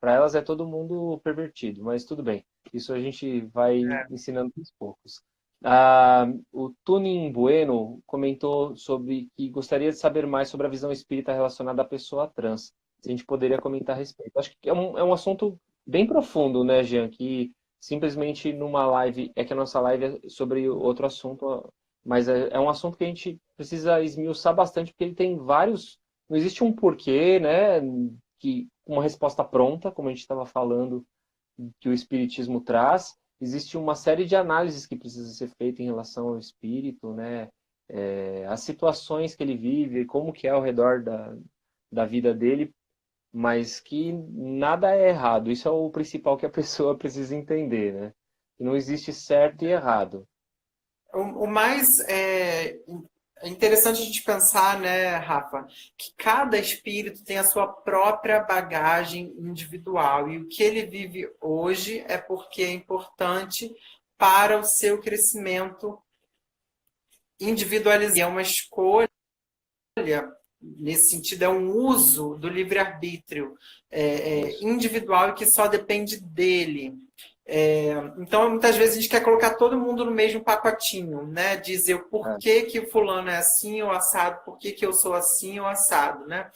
Speaker 2: Para elas é todo mundo pervertido, mas tudo bem. Isso a gente vai
Speaker 1: É.
Speaker 2: ensinando aos poucos. Ah, o Tunin Bueno comentou sobre que gostaria de saber mais sobre a visão espírita relacionada à pessoa trans. Se a gente poderia comentar a respeito. Acho que é um assunto bem profundo, né, Jean? Que simplesmente numa live, é que a nossa live é sobre outro assunto, mas é um assunto que a gente precisa esmiuçar bastante, porque ele tem vários. Não existe um porquê, né? Que uma resposta pronta, como a gente estava falando, que o Espiritismo traz. Existe uma série de análises que precisa ser feita em relação ao espírito, né? As situações que ele vive, como que é ao redor da vida dele, mas que nada é errado. Isso é o principal que a pessoa precisa entender, né? Que não existe certo e errado.
Speaker 1: O mais é interessante a gente pensar, né, Rafa, que cada espírito tem a sua própria bagagem individual e o que ele vive hoje é porque é importante para o seu crescimento individualizado. É uma escolha, nesse sentido, é um uso do livre-arbítrio
Speaker 2: Isso.
Speaker 1: individual e que só depende dele. Então, muitas vezes a gente quer colocar todo mundo no mesmo pacotinho, né? Dizer o porquê que o fulano é assim ou assado, por que eu sou assim ou assado, né?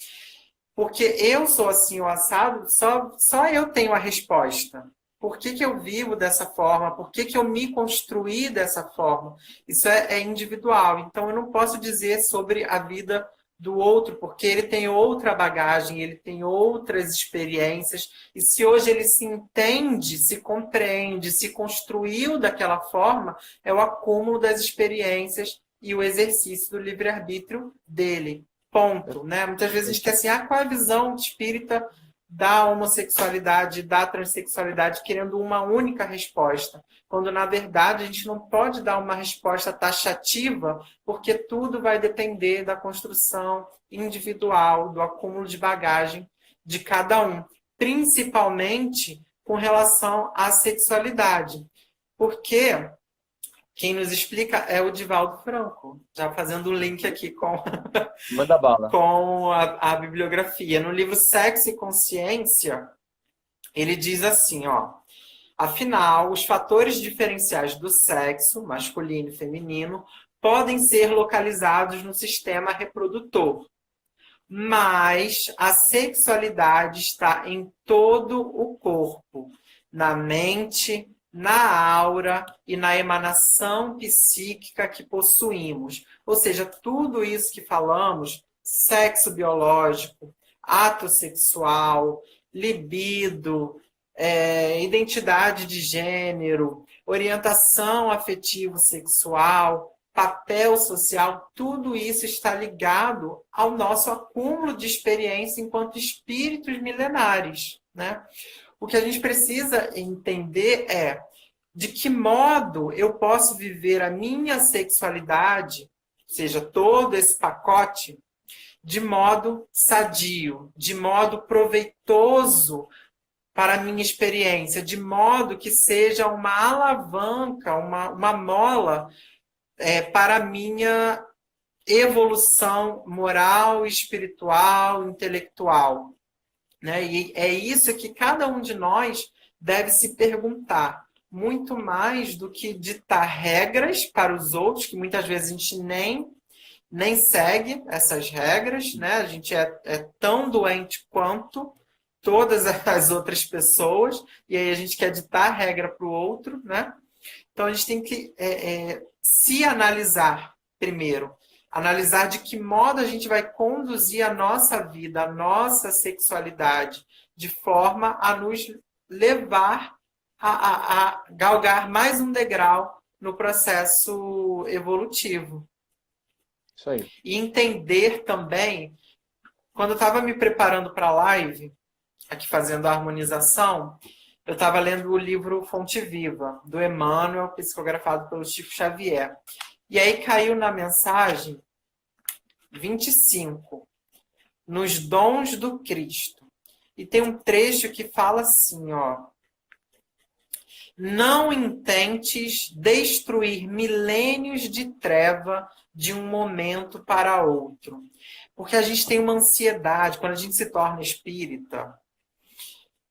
Speaker 1: Porque eu sou assim ou assado, só eu tenho a resposta. Por que eu vivo dessa forma? Por que eu me construí dessa forma? Isso é individual. Então, eu não posso dizer sobre a vida do outro, porque ele tem outra bagagem, ele tem outras experiências. E se hoje ele se entende, se compreende, se construiu daquela forma, é o acúmulo das experiências e o exercício do livre-arbítrio dele. Ponto, né? Muitas vezes a gente quer assim, qual é a visão espírita da homossexualidade, da transexualidade, querendo uma única resposta, quando na verdade a gente não pode dar uma resposta taxativa, porque tudo vai depender da construção individual, do acúmulo de bagagem de cada um, principalmente com relação à sexualidade. Porque quem nos explica é o Divaldo Franco, já fazendo o link aqui
Speaker 2: Manda bala.
Speaker 1: com a bibliografia. No livro Sexo e Consciência, ele diz assim, ó, afinal, os fatores diferenciais do sexo, masculino e feminino, podem ser localizados no sistema reprodutor, mas a sexualidade está em todo o corpo, na mente, na aura e na emanação psíquica que possuímos. Ou seja, tudo isso que falamos, sexo biológico, ato sexual, libido, identidade de gênero, orientação afetivo-sexual, papel social, tudo isso está ligado ao nosso acúmulo de experiência enquanto espíritos milenares, né? O que a gente precisa entender é de que modo eu posso viver a minha sexualidade, ou seja, todo esse pacote, de modo sadio, de modo proveitoso para a minha experiência, de modo que seja uma alavanca, uma mola para a minha evolução moral, espiritual, intelectual. Né? E é isso que cada um de nós deve se perguntar, muito mais do que ditar regras para os outros, que muitas vezes a gente nem segue essas regras, né? A gente é tão doente quanto todas as outras pessoas, e aí a gente quer ditar regra para o outro, né? Então a gente tem que se analisar primeiro. Analisar de que modo a gente vai conduzir a nossa vida, a nossa sexualidade, de forma a nos levar a galgar mais um degrau no processo evolutivo.
Speaker 2: Isso aí.
Speaker 1: E entender também, quando eu estava me preparando para a live, aqui fazendo a harmonização, eu estava lendo o livro Fonte Viva, do Emmanuel, psicografado pelo Chico Xavier. E aí caiu na mensagem 25, nos dons do Cristo. E tem um trecho que fala assim, ó: não intentes destruir milênios de treva de um momento para outro. Porque a gente tem uma ansiedade, quando a gente se torna espírita,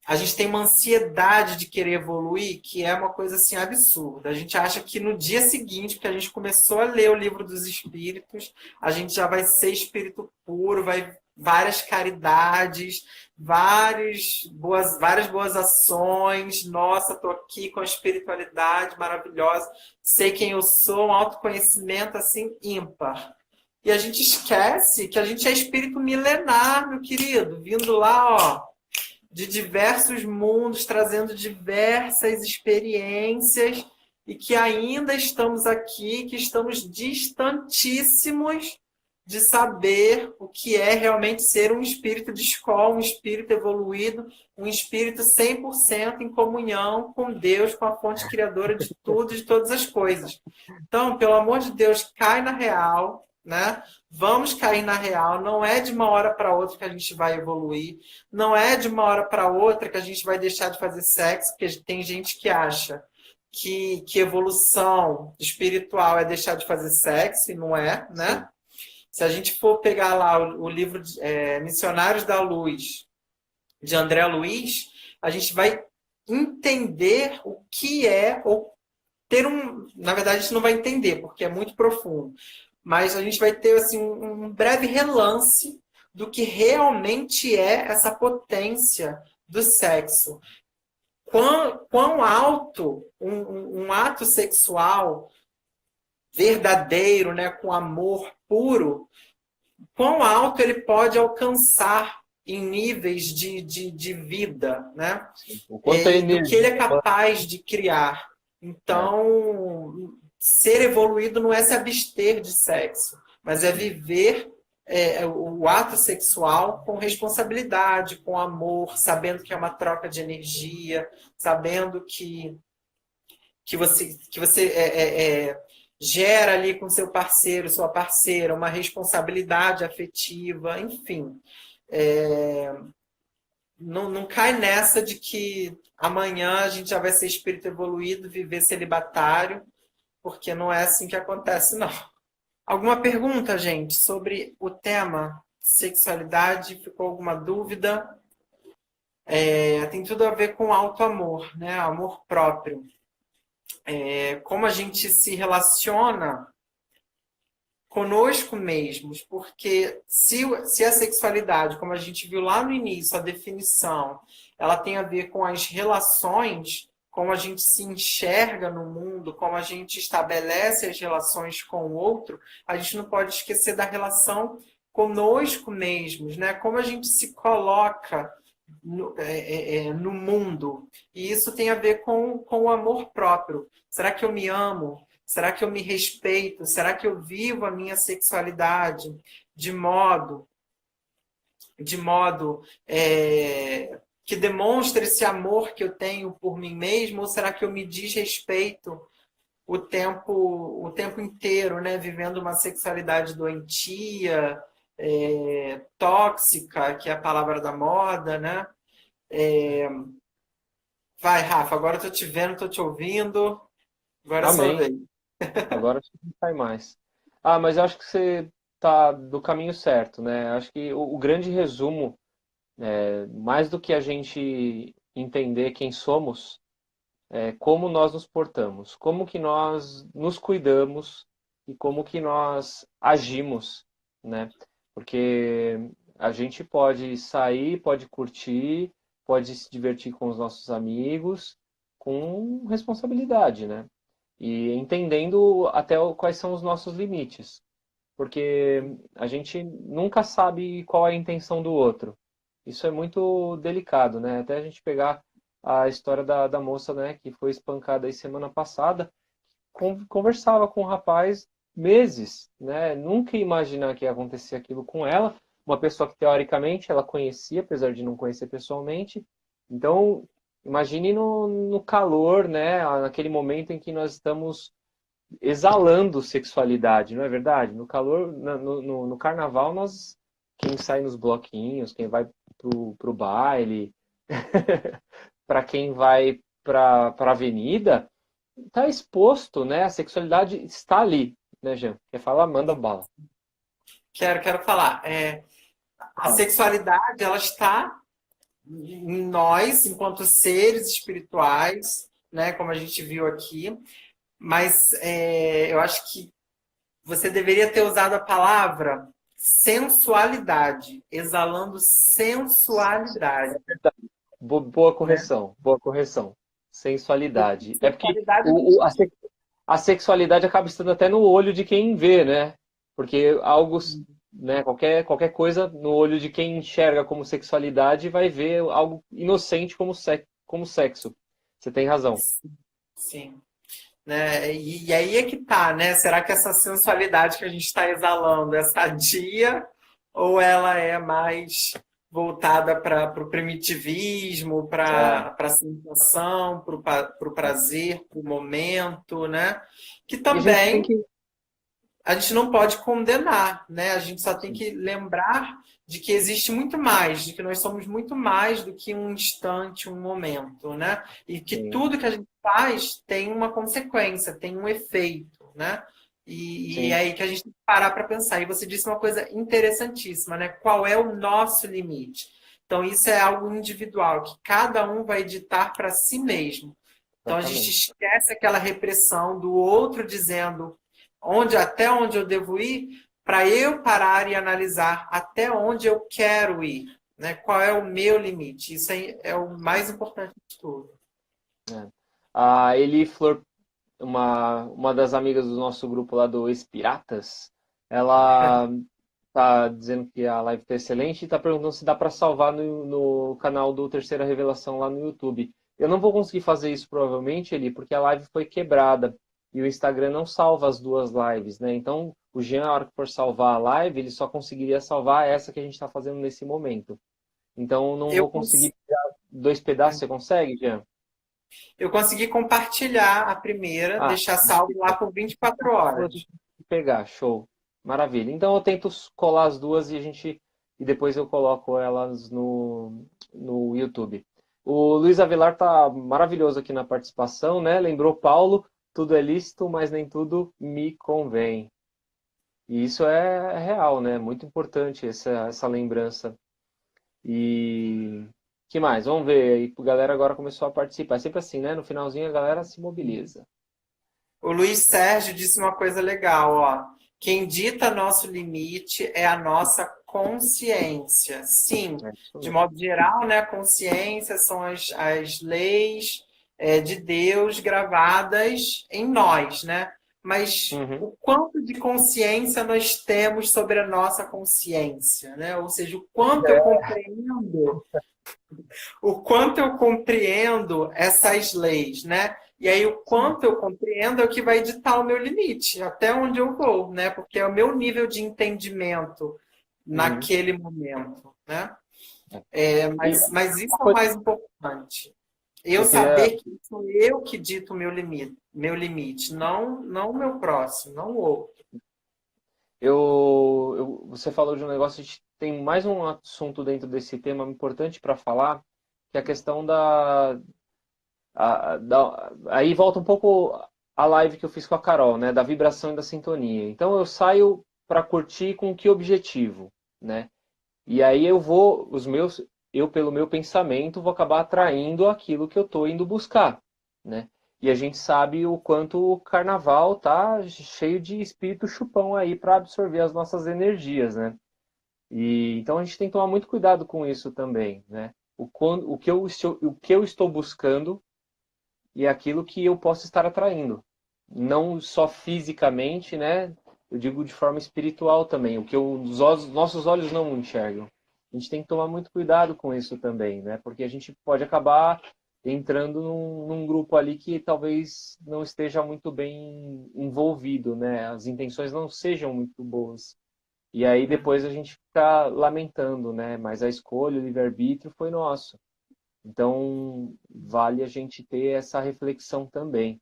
Speaker 1: a gente tem uma ansiedade de querer evoluir, que é uma coisa assim absurda. A gente acha que no dia seguinte, que a gente começou a ler o livro dos espíritos, a gente já vai ser espírito puro, vai várias caridades, várias boas ações. Nossa, tô aqui com a espiritualidade maravilhosa, sei quem eu sou, um autoconhecimento assim ímpar. E a gente esquece que a gente é espírito milenar, meu querido, vindo lá, ó, de diversos mundos, trazendo diversas experiências, e que ainda estamos aqui, que estamos distantíssimos de saber o que é realmente ser um espírito de escola, um espírito evoluído, um espírito 100% em comunhão com Deus, com a fonte criadora de tudo, de todas as coisas. Então, pelo amor de Deus, cai na real, né? Vamos cair na real. Não é de uma hora para outra que a gente vai evoluir. Não é de uma hora para outra que a gente vai deixar de fazer sexo, porque tem gente que acha que evolução espiritual é deixar de fazer sexo, e não é, né? Se a gente for pegar lá o livro Missionários da Luz, de André Luiz, a gente vai entender o que é, ou ter um... Na verdade, a gente não vai entender, porque é muito profundo. Mas a gente vai ter assim, um breve relance do que realmente é essa potência do sexo. Quão alto um ato sexual verdadeiro, né, com amor puro, quão alto ele pode alcançar em níveis de vida, né?
Speaker 2: O quanto é
Speaker 1: Do que ele é
Speaker 2: energia.
Speaker 1: capaz de criar. Então, ser evoluído não é se abster de sexo, mas é viver o ato sexual com responsabilidade, com amor, sabendo que é uma troca de energia, sabendo que você gera ali com seu parceiro, sua parceira, uma responsabilidade afetiva, enfim. Não cai nessa de que amanhã a gente já vai ser espírito evoluído, viver celibatário, porque não é assim que acontece, não. Alguma pergunta, gente, sobre o tema sexualidade? Ficou alguma dúvida? Tem tudo a ver com auto-amor, né? Amor próprio. Como a gente se relaciona conosco mesmos, porque se a sexualidade, como a gente viu lá no início, a definição, ela tem a ver com as relações, como a gente se enxerga no mundo, como a gente estabelece as relações com o outro, a gente não pode esquecer da relação conosco mesmos, né? Como a gente se coloca no mundo. E isso tem a ver com o amor próprio. Será que eu me amo? Será que eu me respeito? Será que eu vivo a minha sexualidade de modo que demonstre esse amor que eu tenho por mim mesmo? Ou será que eu me desrespeito o tempo inteiro, né? Vivendo uma sexualidade doentia, tóxica, que é a palavra da moda, né? Vai, Rafa, agora eu tô te vendo, tô te ouvindo. Agora é a sua
Speaker 2: Amém.
Speaker 1: vez.
Speaker 2: Agora acho que não sai mais. Ah, mas eu acho que você tá do caminho certo, né? Acho que o grande resumo, mais do que a gente entender quem somos, é como nós nos portamos, como que nós nos cuidamos e como que nós agimos, né? Porque a gente pode sair, pode curtir, pode se divertir com os nossos amigos, com responsabilidade, né? e entendendo até quais são os nossos limites, porque a gente nunca sabe qual é a intenção do outro. Isso é muito delicado, né? Até a gente pegar a história da moça, né, que foi espancada aí semana passada, conversava com o rapaz meses, né? Nunca ia imaginar que ia acontecer aquilo com ela, uma pessoa que teoricamente ela conhecia, apesar de não conhecer pessoalmente. Então, imagine no calor, né? Naquele momento em que nós estamos exalando sexualidade, não é verdade? No calor, no carnaval, nós, quem sai nos bloquinhos, quem vai pro baile, para quem vai para a avenida, está exposto, né? A sexualidade está ali, né, Jean? Quer falar? Manda bala.
Speaker 1: Quero falar. A sexualidade, ela está em nós, enquanto seres espirituais, né? Como a gente viu aqui. Mas eu acho que você deveria ter usado a palavra sensualidade, exalando sensualidade.
Speaker 2: Boa
Speaker 1: Né?
Speaker 2: correção, boa correção.
Speaker 1: Porque
Speaker 2: Sensualidade. É porque
Speaker 1: sensualidade
Speaker 2: a sexualidade acaba estando até no olho de quem vê, né? Porque algo, né, qualquer coisa no olho de quem enxerga como sexualidade vai ver algo inocente como sexo. Você tem razão.
Speaker 1: sim. Né? E aí é que tá, né? Será que essa sensualidade que a gente está exalando é sadia ou ela é mais voltada para o primitivismo,
Speaker 2: É,
Speaker 1: para a sensação, para o
Speaker 2: é.
Speaker 1: prazer, para o momento, né? Que
Speaker 2: E a gente tem
Speaker 1: também
Speaker 2: que.
Speaker 1: a gente não pode condenar, né? A gente só tem
Speaker 2: Sim,
Speaker 1: que lembrar de que existe muito mais, de que nós somos muito mais do que um instante, um momento, né? E que
Speaker 2: sim,
Speaker 1: tudo que a gente faz tem uma consequência, tem um efeito, né? E é
Speaker 2: sim,
Speaker 1: aí que a gente tem que parar para pensar. E você disse uma coisa interessantíssima, né? Qual é o nosso limite? Então, isso é algo individual, que cada um vai ditar para si mesmo. Então, a gente
Speaker 2: exatamente.
Speaker 1: esquece aquela repressão do outro dizendo até onde eu devo ir, para eu parar e analisar até onde eu quero ir, né? Qual é o meu limite? Isso é o mais importante de tudo.
Speaker 2: É. A Eli Flor, uma das amigas do nosso grupo lá do Espiratas, ela tá dizendo que a live tá excelente e tá perguntando se dá para salvar no canal do Terceira Revelação lá no YouTube. Eu não vou conseguir fazer isso provavelmente, Eli, porque a live foi quebrada e o Instagram não salva as duas lives, né? Então, o Jean, na hora que for salvar a live, ele só conseguiria salvar essa que a gente está fazendo nesse momento. Então, não
Speaker 1: Eu,
Speaker 2: vou conseguir pegar dois pedaços. Você consegue, Jean?
Speaker 1: eu consegui compartilhar a primeira,
Speaker 2: Ah,
Speaker 1: deixar salvo lá por 24 horas.
Speaker 2: pegar, show. Maravilha. Então eu tento colar as duas e depois eu coloco elas no YouTube. O Luiz Avelar tá maravilhoso aqui na participação, né? Lembrou Paulo, tudo é lícito, mas nem tudo me convém. E isso é real, né? Muito importante essa lembrança. E que mais? Vamos ver aí. A galera agora começou a participar. É sempre assim, né? No finalzinho a galera se mobiliza.
Speaker 1: O Luiz Sérgio disse uma coisa legal, ó. Quem dita nosso limite é a nossa consciência. Sim,
Speaker 2: É isso
Speaker 1: de
Speaker 2: mesmo.
Speaker 1: modo geral, né? A consciência são as leis de Deus gravadas em nós, né? Mas
Speaker 2: Uhum.
Speaker 1: o quanto de consciência nós temos sobre a nossa consciência, né? Ou seja, o quanto eu compreendo essas leis, né? E aí, o quanto eu compreendo é o que vai ditar o meu limite, até onde eu vou, né? Porque é o meu nível de entendimento
Speaker 2: Uhum.
Speaker 1: naquele momento, né?
Speaker 2: É. E
Speaker 1: Mas isso
Speaker 2: uma
Speaker 1: é o
Speaker 2: coisa
Speaker 1: mais importante. Eu
Speaker 2: eu queria.
Speaker 1: saber que sou eu que dito o meu limite, não o meu próximo, não o outro.
Speaker 2: Você falou de um negócio, a gente tem mais um assunto dentro desse tema importante para falar, que é a questão Aí volta um pouco a live que eu fiz com a Carol, né? Da vibração e da sintonia. Então eu saio para curtir com que objetivo, né? E aí eu pelo meu pensamento vou acabar atraindo aquilo que eu estou indo buscar, né? E a gente sabe o quanto o carnaval tá cheio de espírito chupão aí para absorver as nossas energias, né? E então a gente tem que tomar muito cuidado com isso também, né? O que eu estou buscando e aquilo que eu posso estar atraindo, não só fisicamente, né? Eu digo de forma espiritual também, o que nossos olhos não enxergam. A gente tem que tomar muito cuidado com isso também, né? Porque a gente pode acabar entrando num grupo ali que talvez não esteja muito bem envolvido, né? As intenções não sejam muito boas. E aí depois a gente fica lamentando, né? Mas a escolha, o livre-arbítrio foi nosso. Então vale a gente ter essa reflexão também.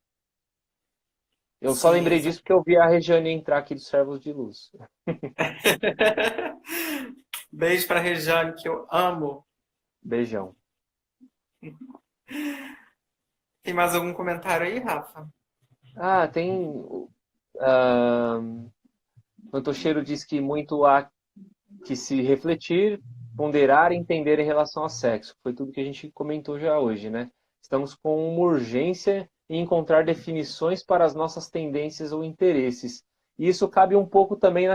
Speaker 2: Eu só
Speaker 1: Sim,
Speaker 2: lembrei disso porque eu vi a Regiane entrar aqui dos Servos de Luz.
Speaker 1: Beijo para Rejane, que eu amo.
Speaker 2: Beijão.
Speaker 1: Tem mais algum comentário aí, Rafa?
Speaker 2: Ah, tem. ah, Fantocheiro diz que muito há que se refletir, ponderar e entender em relação ao sexo. Foi tudo que a gente comentou já hoje, né? Estamos com uma urgência em encontrar definições para as nossas tendências ou interesses. E isso cabe um pouco também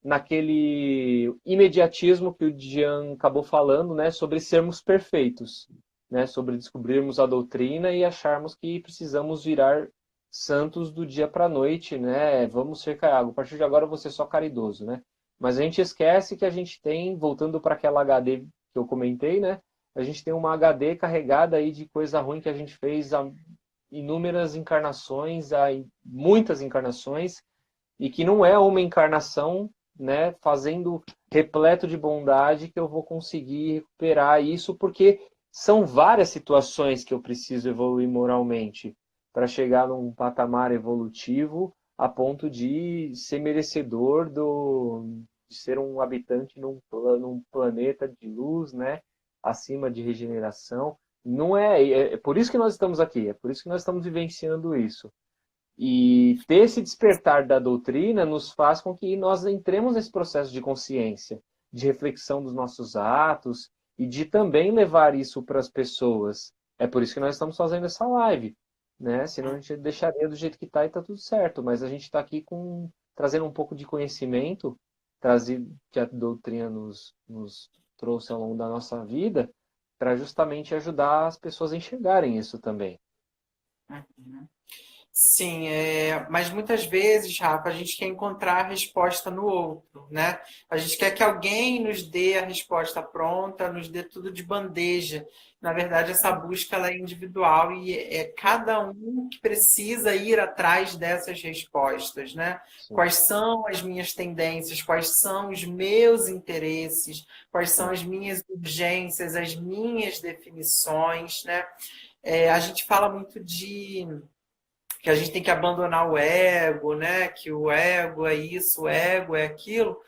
Speaker 2: naquele imediatismo que o Jean acabou falando, né? Sobre sermos perfeitos, né? Sobre descobrirmos a doutrina e acharmos que precisamos virar santos do dia para a noite, né? Vamos ser caiados. A partir de agora eu vou ser só caridoso, né? Mas a gente esquece que a gente tem, voltando para aquela HD que eu comentei, né? A gente tem uma HD carregada aí de coisa ruim que a gente fez há inúmeras encarnações, há muitas encarnações, e que não é uma encarnação, né, fazendo repleto de bondade que eu vou conseguir recuperar isso, porque são várias situações que eu preciso evoluir moralmente para chegar num patamar evolutivo a ponto de ser merecedor de ser um habitante num planeta de luz, né, acima de regeneração. Não é por isso que nós estamos aqui, é por isso que nós estamos vivenciando isso. E ter esse despertar da doutrina nos faz com que nós entremos nesse processo de consciência, de reflexão dos nossos atos e de também levar isso para as pessoas. É por isso que nós estamos fazendo essa live, né? Senão a gente deixaria do jeito que está e está tudo certo. Mas a gente está aqui trazendo um pouco de conhecimento, trazido que a doutrina nos trouxe ao longo da nossa vida, para justamente ajudar as pessoas a enxergarem isso também.
Speaker 1: Sim, mas muitas vezes, Rafa, a gente quer encontrar a resposta no outro, né? A gente quer que alguém nos dê a resposta pronta, nos dê tudo de bandeja. Na verdade, essa busca ela é individual e é cada um que precisa ir atrás dessas respostas, né?
Speaker 2: Sim,
Speaker 1: Quais são as minhas tendências, quais são os meus interesses, quais são
Speaker 2: sim,
Speaker 1: as minhas urgências, as minhas definições, né? A gente fala muito de que a gente tem que abandonar o ego, né? Que o ego é isso, o ego é aquilo,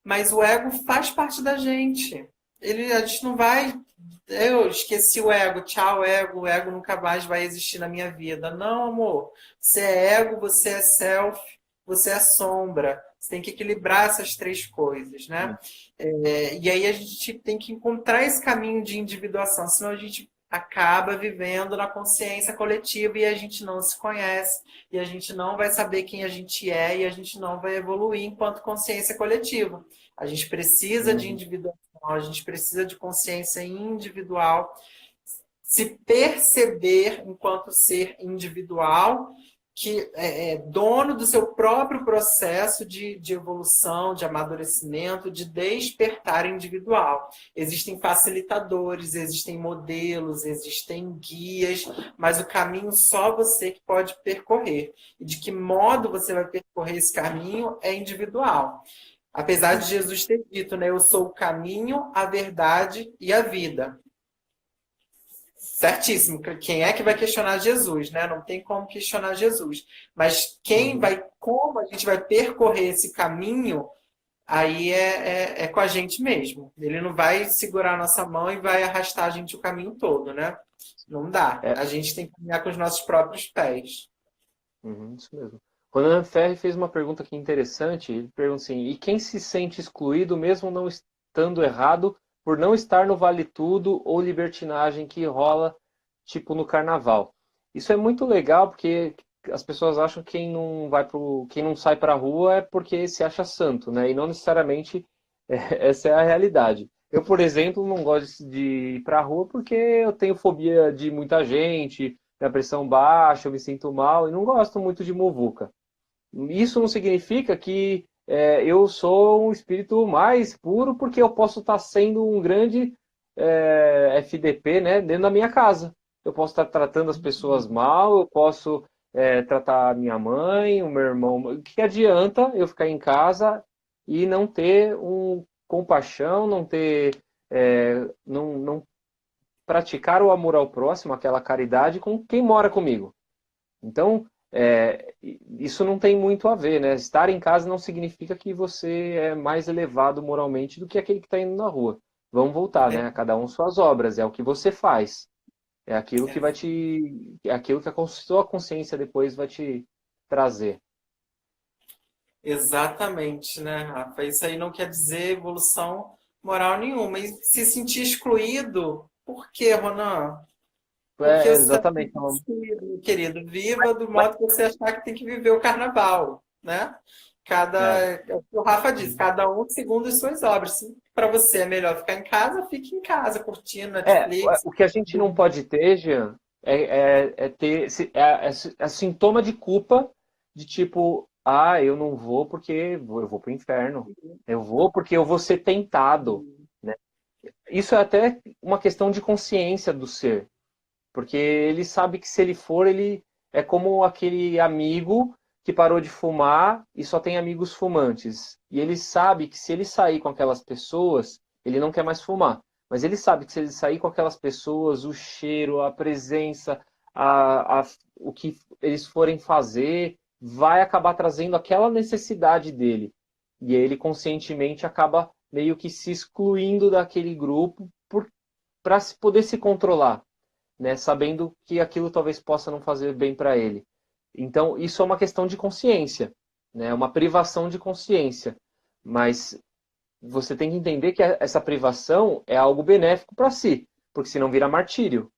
Speaker 1: mas o ego faz parte da gente. A gente não vai. Eu esqueci o ego nunca mais vai existir na minha vida. Não, amor. Você é ego, você é self, você é sombra. Você tem que equilibrar essas três coisas, né?
Speaker 2: sim.
Speaker 1: E aí a gente tem que encontrar esse caminho de individuação, senão a gente acaba vivendo na consciência coletiva e a gente não se conhece, e a gente não vai saber quem a gente é, e a gente não vai evoluir enquanto consciência coletiva. A gente precisa de
Speaker 2: Uhum.
Speaker 1: individuação, a gente precisa de consciência individual, se perceber enquanto ser individual, que é dono do seu próprio processo de evolução, de amadurecimento, de despertar individual. Existem facilitadores, existem modelos, existem guias, mas o caminho só você que pode percorrer. E de que modo você vai percorrer esse caminho é individual. Apesar de Jesus ter dito, né, eu sou o caminho, a verdade e a vida. Certíssimo. Quem é que vai questionar Jesus, né? Não tem como questionar Jesus. Mas
Speaker 2: Uhum.
Speaker 1: como a gente vai percorrer esse caminho, aí é com a gente mesmo. Ele não vai segurar a nossa mão e vai arrastar a gente o caminho todo, né? Não dá.
Speaker 2: É,
Speaker 1: A gente tem que caminhar com os nossos próprios pés.
Speaker 2: isso mesmo. Ronan Ferri fez uma pergunta aqui interessante. Ele pergunta assim: e quem se sente excluído, mesmo não estando errado, por não estar no Vale Tudo ou libertinagem que rola, tipo no Carnaval? Isso é muito legal porque as pessoas acham que quem não sai para a rua é porque se acha santo, né? E não necessariamente essa é a realidade. Eu, por exemplo, não gosto de ir para a rua porque eu tenho fobia de muita gente, minha pressão baixa, eu me sinto mal e não gosto muito de muvuca. Isso não significa que eu sou um espírito mais puro, porque eu posso estar sendo um grande FDP, né, dentro da minha casa. Eu posso estar tratando as pessoas mal, eu posso tratar a minha mãe, o meu irmão. O que adianta eu ficar em casa e não ter um compaixão, não ter, não praticar o amor ao próximo, aquela caridade com quem mora comigo? Então, isso não tem muito a ver, né? Estar em casa não significa que você é mais elevado moralmente do que aquele que está indo na rua. Vamos voltar, né? A cada um suas obras, é o que você faz. É aquilo que vai é aquilo que a sua consciência depois vai te trazer.
Speaker 1: Exatamente, né, Rafa? Isso aí não quer dizer evolução moral nenhuma. E se sentir excluído, por quê, Ronan? Porque você está
Speaker 2: Exatamente.
Speaker 1: excluído, meu querido. Viva do modo que você achar que tem que viver o carnaval, né? É o que o Rafa disse, cada um segundo as suas obras. Se para você é melhor ficar em casa, fique em casa, curtindo Netflix.
Speaker 2: O que a gente não pode ter, Jean, é sintoma de culpa, de tipo, eu não vou porque eu vou pro inferno. Eu vou porque eu vou ser tentado, né? Isso é até uma questão de consciência do ser, porque ele sabe que se ele for, ele é como aquele amigo que parou de fumar e só tem amigos fumantes. E ele sabe que se ele sair com aquelas pessoas, ele não quer mais fumar. Mas ele sabe que se ele sair com aquelas pessoas, o cheiro, a presença, o que eles forem fazer, vai acabar trazendo aquela necessidade dele. E aí ele conscientemente acaba meio que se excluindo daquele grupo para poder se controlar, né? Sabendo que aquilo talvez possa não fazer bem para ele. Então, isso é uma questão de consciência, né? É uma privação de consciência. Mas você tem que entender que essa privação é algo benéfico para si, porque senão vira martírio,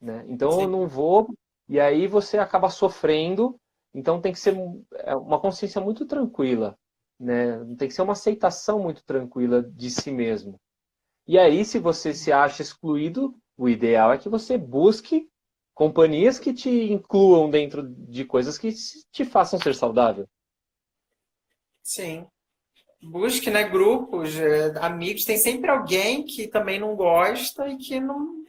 Speaker 2: né? Então, eu
Speaker 1: Sim,
Speaker 2: não vou, e aí você acaba sofrendo. Então, tem que ser uma consciência muito tranquila, né? Tem que ser uma aceitação muito tranquila de si mesmo. E aí, se você se acha excluído, o ideal é que você busque companhias que te incluam dentro de coisas que te façam ser saudável.
Speaker 1: sim. Busque, né, grupos, amigos. Tem sempre alguém que também não gosta e que não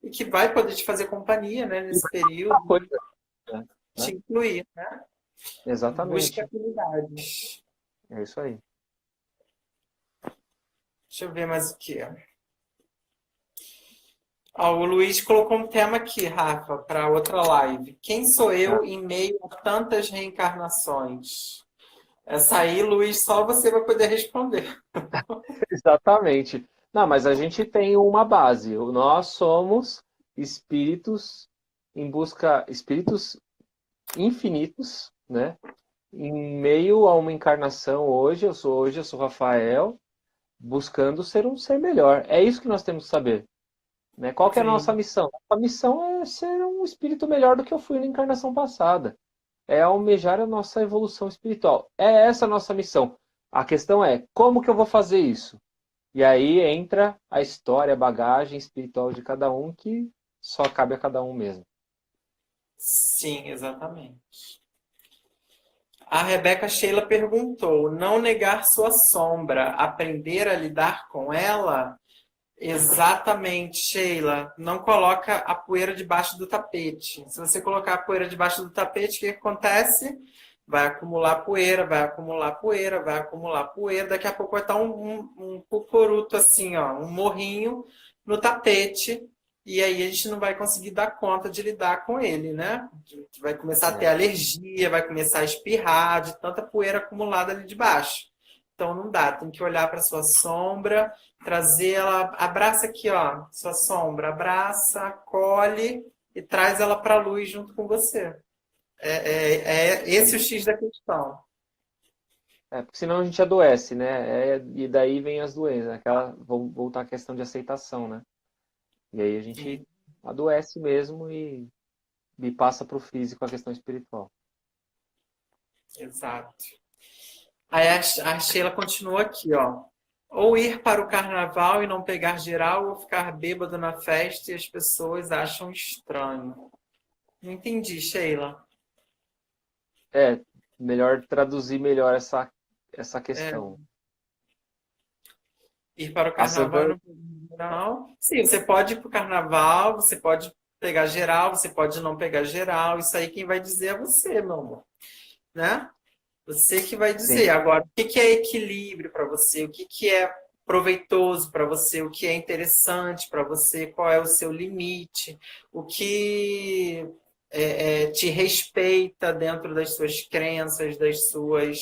Speaker 1: e que vai poder te fazer companhia, né,
Speaker 2: E
Speaker 1: nesse
Speaker 2: vai uma
Speaker 1: período,
Speaker 2: coisa, né?
Speaker 1: te incluir, né? Busque
Speaker 2: Exatamente.
Speaker 1: afinidades.
Speaker 2: É isso aí.
Speaker 1: Deixa eu ver mais o que. O Luiz colocou um tema aqui, Rafa, para outra live. Quem sou
Speaker 2: Tá?
Speaker 1: eu em meio a tantas reencarnações? Essa aí, Luiz, só você vai poder responder.
Speaker 2: Exatamente. Não, mas a gente tem uma base. Nós somos espíritos em busca, espíritos infinitos, né? Em meio a uma encarnação hoje eu sou Rafael, buscando ser um ser melhor. É isso que nós temos que saber, né? Qual que é a nossa
Speaker 1: Sim,
Speaker 2: missão? A missão é ser um espírito melhor do que eu fui na encarnação passada. É almejar a nossa evolução espiritual. É essa a nossa missão. A questão é, como que eu vou fazer isso? E aí entra a história, a bagagem espiritual de cada um, que só cabe a cada um mesmo.
Speaker 1: sim, exatamente. A Rebeca Sheila perguntou: não negar sua sombra, aprender a lidar com ela? Exatamente, Sheila. Não coloca a poeira debaixo do tapete. Se você colocar a poeira debaixo do tapete, o que acontece? Vai acumular poeira, vai acumular poeira, vai acumular poeira. Daqui a pouco vai estar um cucuruto assim, ó, um morrinho no tapete. E aí a gente não vai conseguir dar conta de lidar com ele, né? A gente vai começar a ter
Speaker 2: É,
Speaker 1: alergia, vai começar a espirrar de tanta poeira acumulada ali debaixo. Então não dá, tem que olhar para sua sombra, trazer ela, abraça aqui, ó, sua sombra, abraça, acolhe e traz ela para a luz junto com você. É esse o X da questão.
Speaker 2: porque senão a gente adoece, né? E daí vem as doenças, vamos voltar à questão de aceitação, né? E aí a gente
Speaker 1: Sim,
Speaker 2: adoece mesmo e passa para o físico a questão espiritual.
Speaker 1: exato. Aí a Sheila continua aqui, ó. Ou ir para o carnaval e não pegar geral, ou ficar bêbado na festa e as pessoas acham estranho. Não entendi, Sheila.
Speaker 2: É, melhor traduzir melhor essa
Speaker 1: É,
Speaker 2: questão.
Speaker 1: ir para o
Speaker 2: A
Speaker 1: carnaval e
Speaker 2: Santana,
Speaker 1: não pegar geral. Sim, você pode ir para o carnaval, você pode pegar geral, você pode não pegar geral. Isso aí quem vai dizer é você, meu amor, né? Você que vai dizer.
Speaker 2: sim,
Speaker 1: Agora, o que que é equilíbrio para você? O que que é proveitoso para você? O que é interessante para você? Qual é o seu limite? O que te respeita dentro das suas crenças, das suas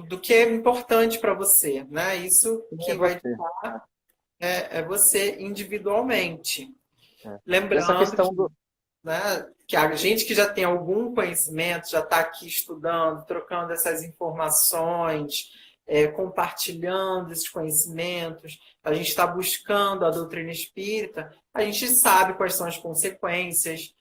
Speaker 1: do que é importante para você, né? Isso
Speaker 2: quem é
Speaker 1: quem vai
Speaker 2: você?
Speaker 1: é você individualmente.
Speaker 2: É. E essa
Speaker 1: Lembrando
Speaker 2: questão
Speaker 1: que,
Speaker 2: do.
Speaker 1: né, que a gente que já tem algum conhecimento, já está aqui estudando, trocando essas informações, compartilhando esses conhecimentos, a gente está buscando a doutrina espírita, a gente sabe quais são as consequências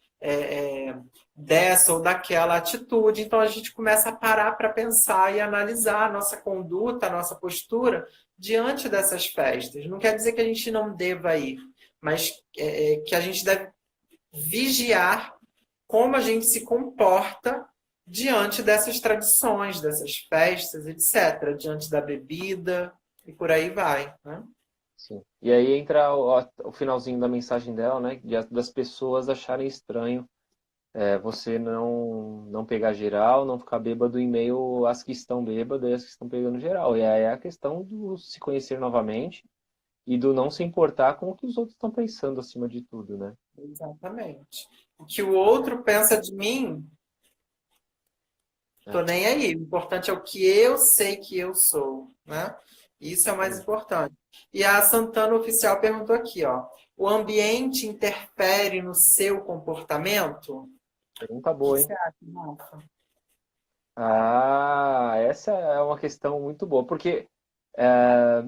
Speaker 1: dessa ou daquela atitude, então a gente começa a parar para pensar e analisar a nossa conduta, a nossa postura diante dessas festas. Não quer dizer que a gente não deva ir, mas que a gente deve vigiar como a gente se comporta diante dessas tradições, dessas festas, etc., diante da bebida e por aí vai, né?
Speaker 2: Sim. E aí entra o finalzinho da mensagem dela, né? Das pessoas acharem estranho você não pegar geral, não ficar bêbado em meio às que estão bêbadas e às que estão pegando geral. E aí é a questão do se conhecer novamente e do não se importar com o que os outros estão pensando acima de tudo, né?
Speaker 1: Exatamente. O que o outro pensa de mim, tô
Speaker 2: É.
Speaker 1: nem aí. O importante é o que eu sei que eu sou, né? Isso é o mais
Speaker 2: Hum,
Speaker 1: importante. E a Santana Oficial perguntou aqui, ó, o ambiente interfere no seu comportamento? O
Speaker 2: Pergunta
Speaker 1: que
Speaker 2: boa,
Speaker 1: você
Speaker 2: hein?
Speaker 1: acha, Rafa?
Speaker 2: Ah, essa é uma questão muito boa, porque é,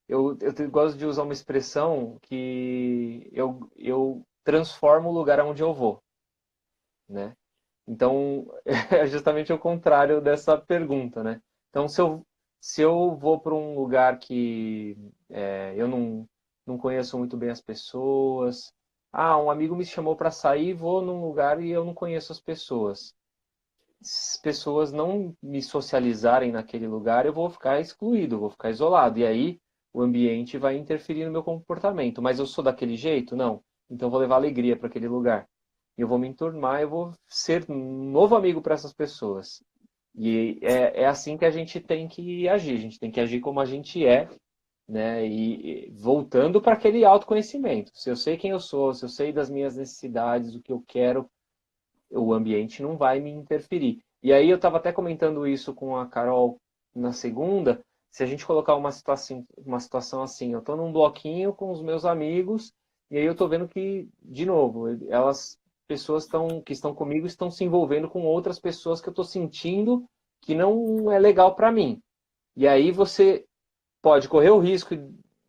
Speaker 2: eu gosto de usar uma expressão que eu transformo o lugar onde eu vou, né? Então, é justamente o contrário dessa pergunta, né? Então, se eu vou para um lugar que eu não conheço muito bem as pessoas, um amigo me chamou para sair, vou num lugar e eu não conheço as pessoas. Se as pessoas não me socializarem naquele lugar, eu vou ficar excluído, vou ficar isolado. E aí, o ambiente vai interferir no meu comportamento. Mas eu sou daquele jeito? Não. Então, eu vou levar alegria para aquele lugar. Eu vou me enturmar, eu vou ser um novo amigo para essas pessoas. E é assim que a gente tem que agir. A gente tem que agir como a gente é, né? E voltando para aquele autoconhecimento. Se eu sei quem eu sou, se eu sei das minhas necessidades, o que eu quero, o ambiente não vai me interferir. E aí eu estava até comentando isso com a Carol na segunda. Se a gente colocar uma situação assim, eu estou num bloquinho com os meus amigos e aí eu estou vendo que, de novo, pessoas que estão comigo estão se envolvendo com outras pessoas que eu estou sentindo que não é legal para mim. E aí você pode correr o risco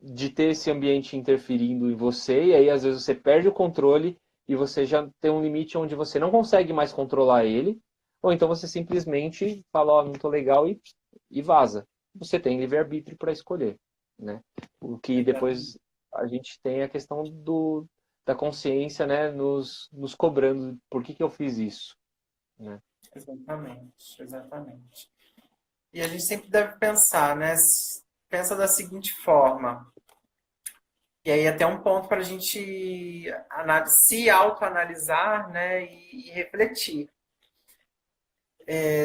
Speaker 2: de ter esse ambiente interferindo em você, e aí às vezes você perde o controle e você já tem um limite onde você não consegue mais controlar ele, ou então você simplesmente fala, ó, não tô legal e vaza. Você tem livre-arbítrio para escolher, né? O que
Speaker 1: Exatamente.
Speaker 2: depois a gente tem a questão da consciência, né, nos cobrando, por que eu fiz isso, né?
Speaker 1: Exatamente, exatamente. E a gente sempre deve pensar, né? Pensa da seguinte forma, e aí até um ponto para a gente se autoanalisar, né? E refletir.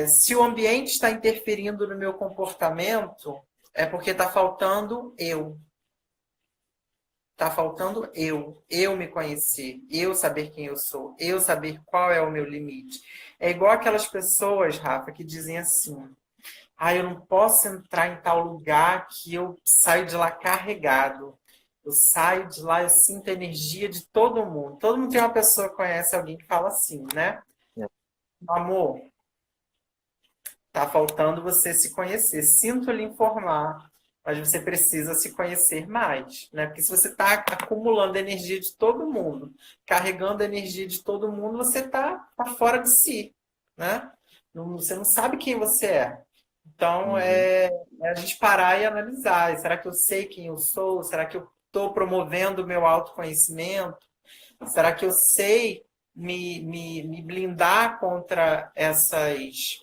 Speaker 1: Se o ambiente está interferindo no meu comportamento, é porque está faltando eu. Está faltando eu me conhecer, eu saber quem eu sou, eu saber qual é o meu limite. É igual aquelas pessoas, Rafa, que dizem assim: eu não posso entrar em tal lugar que eu saio de lá carregado. Eu saio de lá, eu sinto a energia de todo mundo. Todo mundo tem uma pessoa que conhece alguém que fala assim, né? Amor, tá faltando você se conhecer. Sinto lhe informar, mas você precisa se conhecer mais, né? Porque se você está acumulando a energia de todo mundo, carregando a energia de todo mundo, você tá fora de si, né? Você não sabe quem você é. Então,
Speaker 2: Uhum.
Speaker 1: a gente parar e analisar. Será que eu sei quem eu sou? Será que eu estou promovendo o meu autoconhecimento? Será que eu sei me blindar contra essas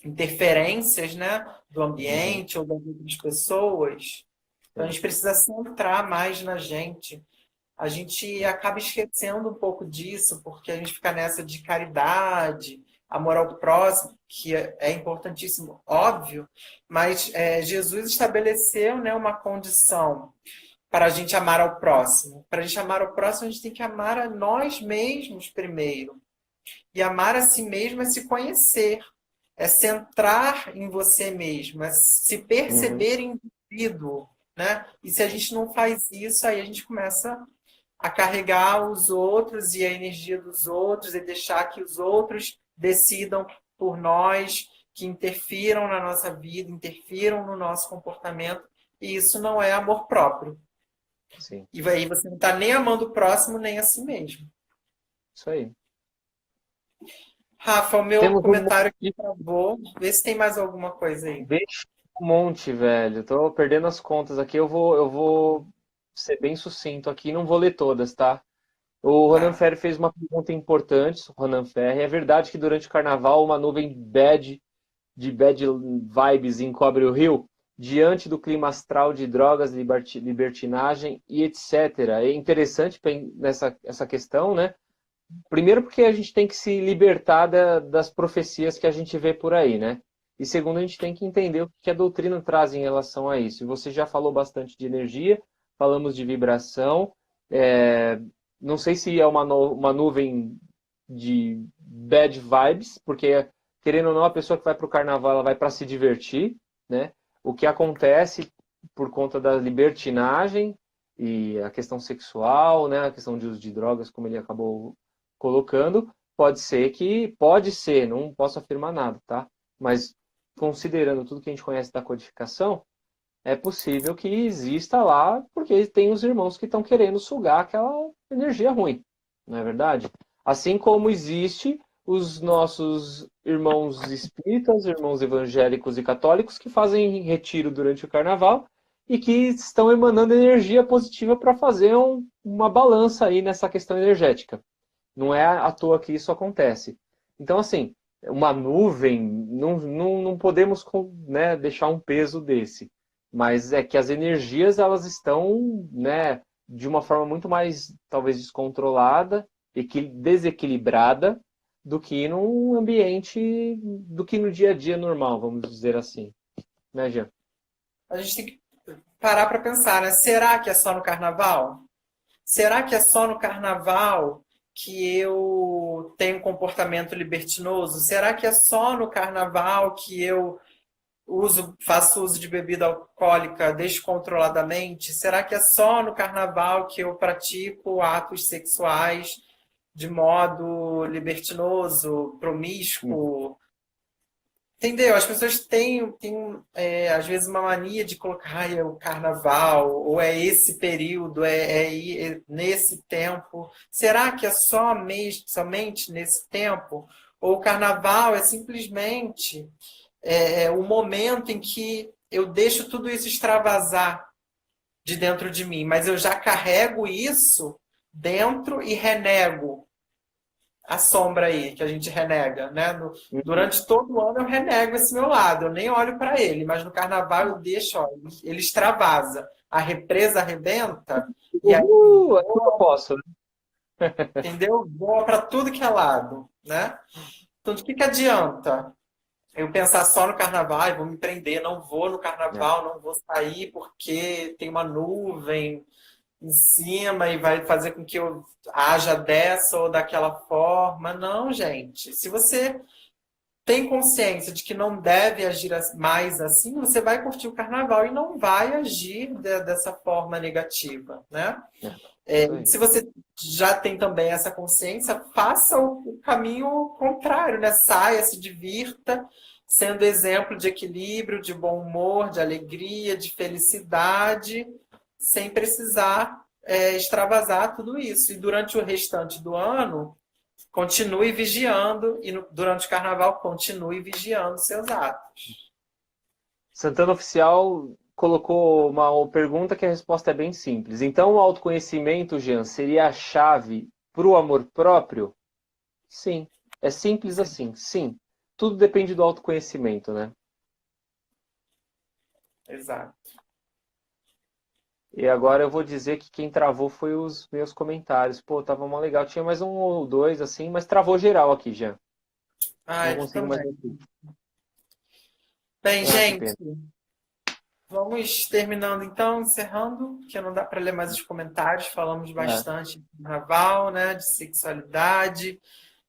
Speaker 1: interferências, né, do
Speaker 2: Uhum.
Speaker 1: ambiente ou das outras pessoas? Então, a
Speaker 2: Sim.
Speaker 1: gente precisa centrar mais na gente. A gente acaba esquecendo um pouco disso, porque a gente fica nessa de caridade, amor ao próximo, que é importantíssimo, óbvio, mas Jesus estabeleceu, né, uma condição para a gente amar ao próximo. Para a gente amar ao próximo, a gente tem que amar a nós mesmos primeiro. E amar a si mesmo é se conhecer, é centrar em você mesmo, é se
Speaker 2: Uhum.
Speaker 1: perceber indivíduo, né? E se a gente não faz isso, aí a gente começa a carregar os outros e a energia dos outros e deixar que os outros decidam por nós, que interfiram na nossa vida, interfiram no nosso comportamento. E isso não é amor próprio.
Speaker 2: Sim.
Speaker 1: E aí você não está nem amando o próximo, nem a si mesmo.
Speaker 2: Isso aí.
Speaker 1: Rafa, o meu
Speaker 2: Temos um
Speaker 1: comentário aqui
Speaker 2: monte.
Speaker 1: travou. Vê se tem mais alguma coisa aí.
Speaker 2: Vixe, um monte, velho. Tô perdendo as contas aqui. Eu vou ser bem sucinto aqui. Não vou ler todas, tá? O Ronan
Speaker 1: Tá.
Speaker 2: Ferri fez uma pergunta importante, Ronan Ferri. É verdade que durante o carnaval uma nuvem de bad vibes encobre o rio? Diante do clima astral de drogas, libertinagem e etc. É interessante nessa essa questão, né? Primeiro porque a gente tem que se libertar das profecias que a gente vê por aí, né? E segundo, a gente tem que entender o que a doutrina traz em relação a isso. E você já falou bastante de energia, falamos de vibração. é, não sei se é uma nuvem de bad vibes, porque, querendo ou não, a pessoa que vai para o carnaval, ela vai para se divertir, né? O que acontece por conta da libertinagem e a questão sexual, né? A questão de uso de drogas, como ele acabou colocando, pode ser, não posso afirmar nada, tá? Mas considerando tudo que a gente conhece da codificação, é possível que exista lá, porque tem os irmãos que estão querendo sugar aquela energia ruim, não é verdade? Assim como existe os nossos irmãos espíritas, irmãos evangélicos e católicos que fazem retiro durante o carnaval e que estão emanando energia positiva para fazer uma balança aí nessa questão energética. Não é à toa que isso acontece. Então, assim, uma nuvem, não podemos, né, deixar um peso desse. Mas é que as energias, elas estão, né, de uma forma muito mais, talvez, descontrolada e desequilibrada do que num ambiente, do que no dia a dia normal, vamos dizer assim. Né, Jean?
Speaker 1: A gente tem que parar para pensar, né? Será que é só no carnaval? Será que é só no carnaval que eu tenho um comportamento libertinoso? Será que é só no carnaval que eu faço uso de bebida alcoólica descontroladamente? Será que é só no carnaval que eu pratico atos sexuais de modo libertinoso,
Speaker 2: Uhum.
Speaker 1: promíscuo? Entendeu? As pessoas têm às vezes, uma mania de colocar "Ai, é o carnaval, ou é esse período, é nesse tempo. Será que é somente nesse tempo? Ou o carnaval é simplesmente o momento em que eu deixo tudo isso extravasar de dentro de mim, mas eu já carrego isso dentro e renego a sombra aí, que a gente renega, né?
Speaker 2: Uhum.
Speaker 1: Durante todo o ano eu renego esse meu lado, eu nem olho para ele, mas no carnaval eu deixo, ó, ele extravasa, a represa arrebenta, e aí
Speaker 2: É tudo que eu posso, né?
Speaker 1: entendeu? Voa para tudo que é lado, né? Então, de que adianta eu pensar só no carnaval, "Ai, vou me prender, não vou no
Speaker 2: É.
Speaker 1: carnaval, não vou sair porque tem uma nuvem em cima e vai fazer com que eu haja dessa ou daquela forma. Não, gente. Se você tem consciência de que não deve agir mais assim, você vai curtir o carnaval e não vai agir dessa forma negativa, né?
Speaker 2: É, isso aí.
Speaker 1: Se você já tem também essa consciência, faça o caminho contrário, né? Saia, se divirta, sendo exemplo de equilíbrio, de bom humor, de alegria, de felicidade, sem precisar extravasar tudo isso. E durante o restante do ano, continue vigiando, e durante o carnaval, continue vigiando seus atos.
Speaker 2: Santana Oficial colocou uma pergunta que a resposta é bem simples. Então, o autoconhecimento, Jean, seria a chave para o amor próprio? Sim. É simples
Speaker 1: Sim,
Speaker 2: assim. Sim. Tudo depende do autoconhecimento, né?
Speaker 1: exato.
Speaker 2: E agora eu vou dizer que quem travou foi os meus comentários. Pô, tava mó legal. Tinha mais um ou dois, assim, mas travou geral aqui, Jean. Não
Speaker 1: Ai,
Speaker 2: consigo mais
Speaker 1: também.
Speaker 2: ouvir.
Speaker 1: Bem,
Speaker 2: Ah, que
Speaker 1: gente,
Speaker 2: pena.
Speaker 1: vamos terminando então, encerrando, que não dá para ler mais os comentários. Falamos
Speaker 2: É,
Speaker 1: bastante de carnaval, né, de sexualidade,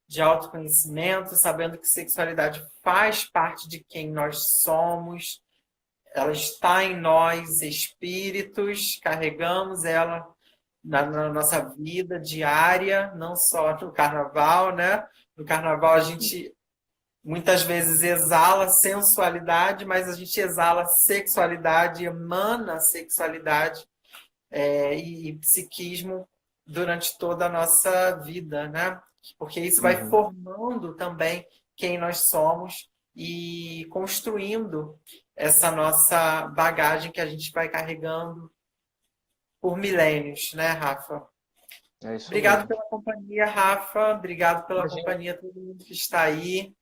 Speaker 1: de autoconhecimento, sabendo que sexualidade faz parte de quem nós somos. Ela está em nós, espíritos, carregamos ela na nossa vida diária, não só no carnaval, né? No carnaval a gente muitas vezes exala sensualidade, mas a gente exala sexualidade, emana sexualidade e psiquismo durante toda a nossa vida, né? Porque isso vai
Speaker 2: uhum.
Speaker 1: formando também quem nós somos e construindo essa nossa bagagem que a gente vai carregando por milênios, né, Rafa?
Speaker 2: É isso
Speaker 1: Obrigado
Speaker 2: mesmo.
Speaker 1: pela companhia, Rafa. Obrigado pela
Speaker 2: Imagina.
Speaker 1: companhia a todo mundo que está aí.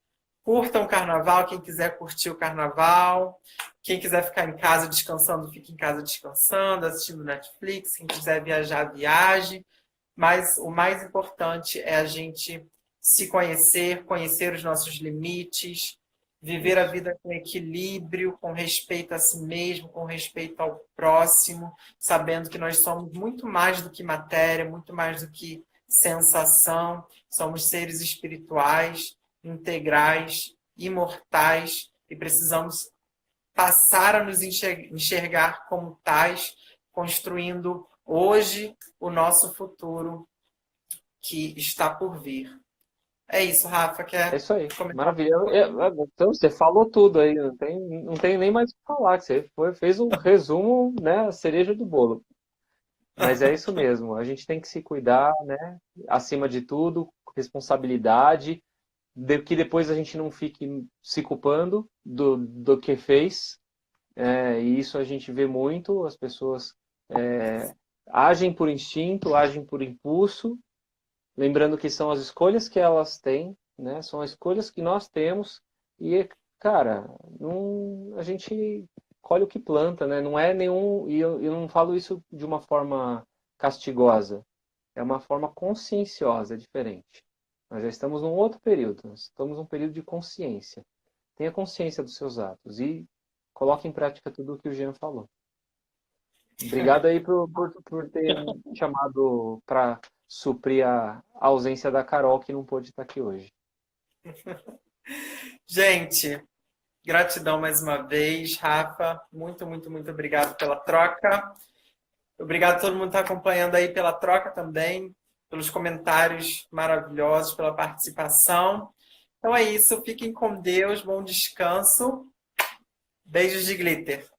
Speaker 1: Curtam o carnaval, quem quiser curtir o carnaval. Quem quiser ficar em casa descansando, fique em casa descansando, assistindo Netflix. Quem quiser viajar, viaje. Mas o mais importante é a gente se conhecer, conhecer os nossos limites, viver a
Speaker 2: Isso.
Speaker 1: vida com equilíbrio, com respeito a si mesmo, com respeito ao próximo, sabendo que nós somos muito mais do que matéria, muito mais do que sensação, somos seres espirituais, integrais, imortais e precisamos passar a nos enxergar como tais, construindo hoje o nosso futuro que está por vir. É isso, Rafa.
Speaker 2: É
Speaker 1: Quer
Speaker 2: isso aí.
Speaker 1: comentar
Speaker 2: Maravilha.
Speaker 1: alguma coisa?
Speaker 2: Então, você falou tudo aí. Não tem nem mais o que falar. Que você fez um resumo, né? A cereja do bolo. Mas é isso mesmo. A gente tem que se cuidar, né? Acima de tudo, responsabilidade, que depois a gente não fique se culpando do que fez. E isso a gente vê muito. As pessoas agem por instinto, agem por impulso, lembrando que são as escolhas que elas têm, né? São as escolhas que nós temos e, cara, não, a gente colhe o que planta, né? Não é nenhum, e eu não falo isso de uma forma castigosa, é uma forma conscienciosa, é diferente. Nós já estamos num outro período, nós estamos num período de consciência. Tenha consciência dos seus atos e coloque em prática tudo o que o Jean falou. Obrigado aí por ter me chamado para suprir a ausência da Carol, que não pôde estar aqui hoje.
Speaker 1: Gente, gratidão mais uma vez, Rafa. Muito, muito, muito obrigado pela troca. Obrigado a todo mundo que está acompanhando aí pela troca também, pelos comentários maravilhosos, pela participação. Então é isso. Fiquem com Deus. Bom descanso. Beijos de glitter.